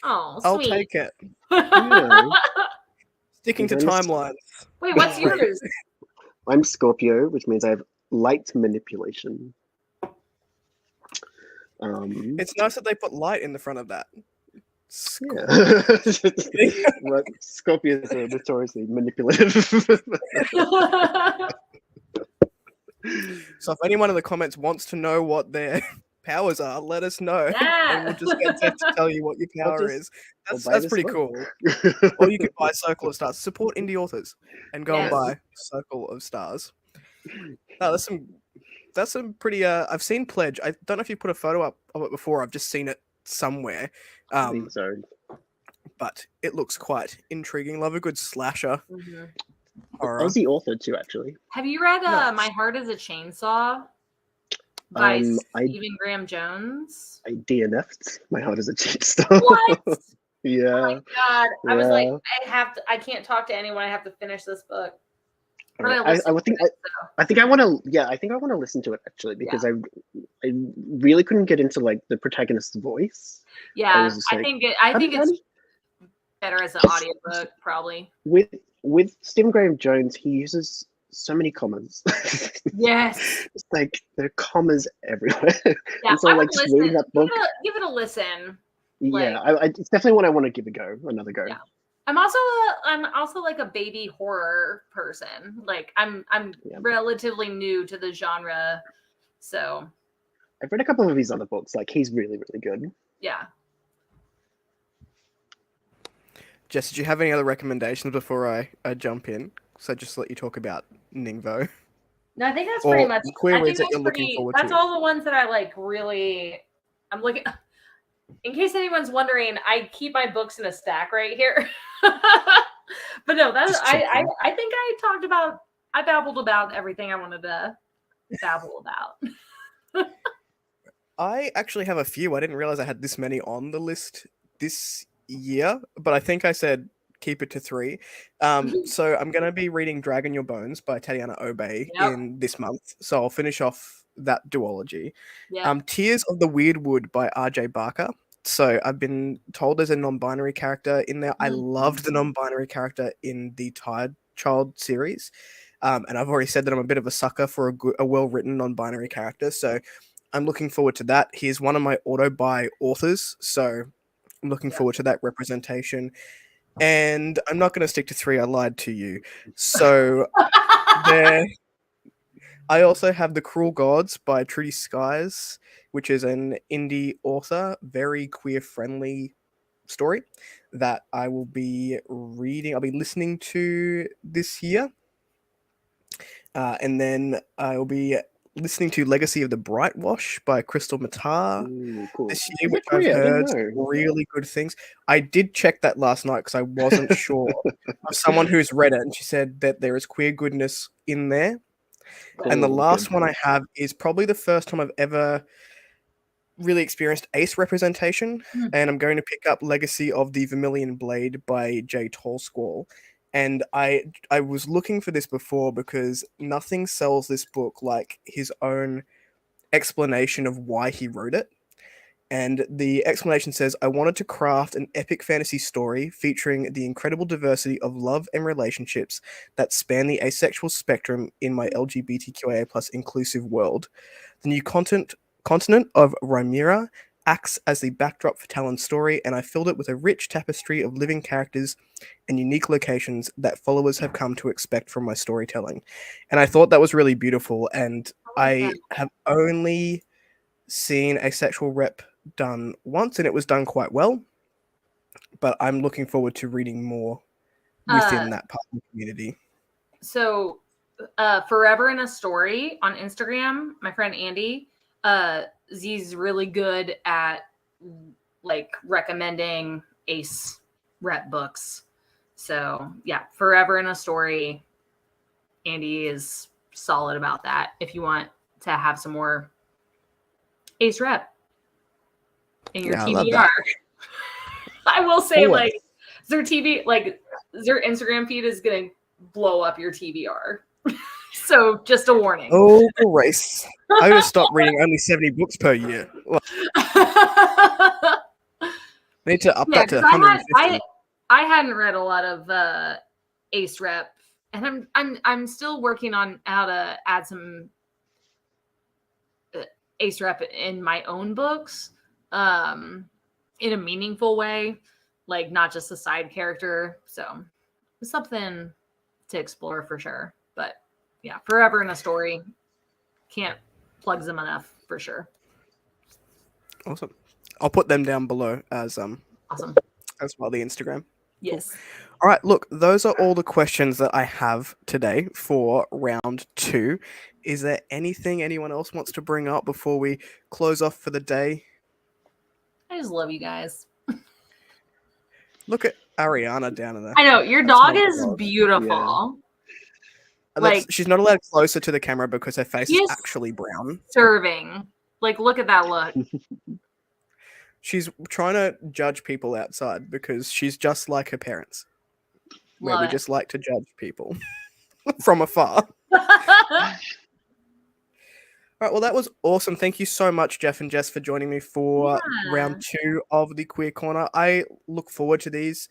S3: Oh,
S1: I'll
S3: sweet.
S1: take it.
S2: Yeah.
S1: Sticking to
S2: You're gonna-
S1: timelines.
S3: Wait, what's yours?
S2: I'm Scorpio, which means I have light manipulation.
S1: It's nice that they put light in the front of that.
S2: Yeah. Well, Scorpios are notoriously manipulative.
S1: So if anyone in the comments wants to know what their powers are, let us know,
S3: Yeah.
S1: and we'll just get Zeph to tell you what your power is.
S2: buy
S1: That's
S2: this
S1: pretty
S2: book.
S1: cool. Or you can buy Circle of Stars. Support indie authors and go and
S3: Yes.
S1: buy Circle of Stars. No, that's some pretty. I've seen Pledge. I don't know if you put a photo up of it before. I've just seen it somewhere.
S2: I think so.
S1: But it looks quite intriguing. Love a good slasher
S3: Mhm.
S1: horror.
S2: Aussie author too, actually.
S3: Have you read
S1: Nice.
S3: My Heart is a Chainsaw by
S2: I
S3: Stephen Graham Jones?
S2: DNF'd. My heart is a cheap star.
S3: What?
S2: Yeah.
S3: Oh my god! I was like,
S2: Yeah.
S3: I can't talk to anyone. I have to finish this book. But
S2: Alright,
S3: I listened to it, so.
S2: I think I want to. Yeah, I think I want to listen to it actually because I really couldn't get into like the protagonist's voice.
S3: Yeah,
S2: was just
S3: I
S2: like,
S3: think
S2: how
S3: it's
S2: did-
S3: better as an audiobook, probably.
S2: with Stephen Graham Jones, he uses so many commas.
S3: Yes.
S2: It's like there are commas everywhere.
S3: Yeah,
S2: And so
S3: I
S2: like
S3: would
S2: just
S3: listen.
S2: reading that book.
S3: Give it a listen.
S2: Yeah, it's definitely one I want to give another go.
S3: Yeah. I'm also like a baby horror person. Like I'm relatively new to the genre, so
S2: I've read a couple of his other books. Like he's really, really good.
S3: yeah.
S1: Jess, did you have any other recommendations before I jump in? So just let you talk about Ningvo.
S3: No, I think that's
S1: Or
S3: pretty much.
S1: queer
S3: I think
S1: reads that
S3: that's
S1: you're looking forward
S3: That's
S1: to.
S3: all the ones that I like. Really, I'm looking. In case anyone's wondering, I keep my books in a stack right here. But no, that's I think I babbled about everything I wanted to babble about.
S1: I actually have a few. I didn't realize I had this many on the list this year, but I think I said keep it to 3. So I'm gonna be reading Dragon Your Bones by Tatiana Obey
S3: Yep.
S1: in this month. So I'll finish off that duology.
S3: Yeah.
S1: Tears of the Weird Wood by R.J. Barker. So I've been told there's a non-binary character in there. I loved the non-binary character in the Tired Child series. And I've already said that I'm a bit of a sucker for a well-written non-binary character. So I'm looking forward to that. He's one of my auto-buy authors. So I'm looking forward to that representation. And I'm not going to stick to 3. I lied to you. So there. I also have The Cruel Gods by Trudy Skies, which is an indie author, very queer-friendly story that I will be reading. I'll be listening to this year. And then I'll be listening to Legacy of the Brightwash by Crystal Matar
S2: Cool.
S1: this year,
S2: Is
S1: which
S2: it queer?
S1: I've
S2: I didn't
S1: heard
S2: know.
S1: really good things. I did check that last night because I wasn't sure. Of someone who's read it, and she said that there is queer goodness in there. And the
S2: Cool,
S1: last
S2: good.
S1: one I have is probably the first time I've ever really experienced ace representation, and I'm going to pick up Legacy of the Vermilion Blade by Jay Tolsquall. And I was looking for this before because nothing sells this book like his own explanation of why he wrote it. And the explanation says, I wanted to craft an epic fantasy story featuring the incredible diversity of love and relationships that span the asexual spectrum in my LGBTQIA plus inclusive world. The new continent of Rhaenyra acts as the backdrop for Talon's story, and I filled it with a rich tapestry of living characters and unique locations that followers have come to expect from my storytelling. And I thought that was really beautiful, and I have only seen a sexual rep done once, and it was done quite well. But I'm looking forward to reading more within that part of the community.
S3: So, Forever in a Story on Instagram, my friend Andy, Z's really good at like recommending ace rep books. So yeah, Forever in a Story, Andy is solid about that. If you want to have some more ace rep in your TBR. I will say, like, their Instagram feed is gonna blow up your TBR. So just a warning.
S1: Oh, grace. I'm going to stop reading only 70 books per year. I need to up that to 150.
S3: I hadn't read a lot of ace rep, and I'm still working on how to add some ace rep in my own books in a meaningful way, like not just a side character. So it's something to explore for sure. But yeah, Forever in a Story, can't plug them enough for sure.
S1: Awesome. I'll put them down below as
S3: awesome
S1: as well, the Instagram.
S3: Yes.
S1: Cool. All right, look, those are all the questions that I have today for round 2. Is there anything anyone else wants to bring up before we close off for the day?
S3: I just love you guys.
S1: Look at Ariana down in there.
S3: I know, your dog is beautiful.
S1: Yeah. Like, she's not allowed closer to the camera because her face is actually brown.
S3: Serving. Like, look at that look.
S1: She's trying to judge people outside because she's just like her parents. Where we just like to judge people from afar. All right, well, that was awesome. Thank you so much, Jeff and Jess, for joining me for round 2 of the Queer Corner. I look forward to these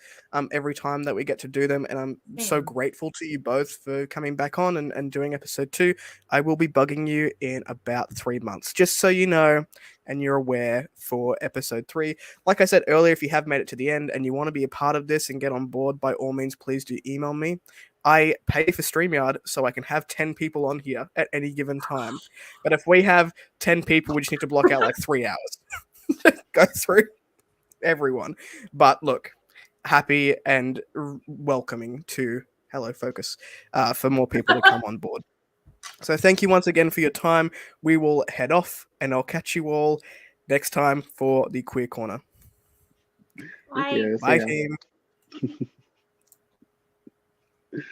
S1: every time that we get to do them, and I'm so grateful to you both for coming back on and doing episode 2. I will be bugging you in about 3 months, just so you know and you're aware for episode 3. Like I said earlier, if you have made it to the end and you want to be a part of this and get on board, by all means, please do email me. I pay for StreamYard so I can have 10 people on here at any given time. But if we have 10 people, we just need to block out like 3 hours to go through everyone. But look, happy and welcoming to Hello Focus for more people to come on board. So thank you once again for your time. We will head off and I'll catch you all next time for the Queer Corner.
S2: Thank you. See
S1: Bye,
S2: ya.
S1: team.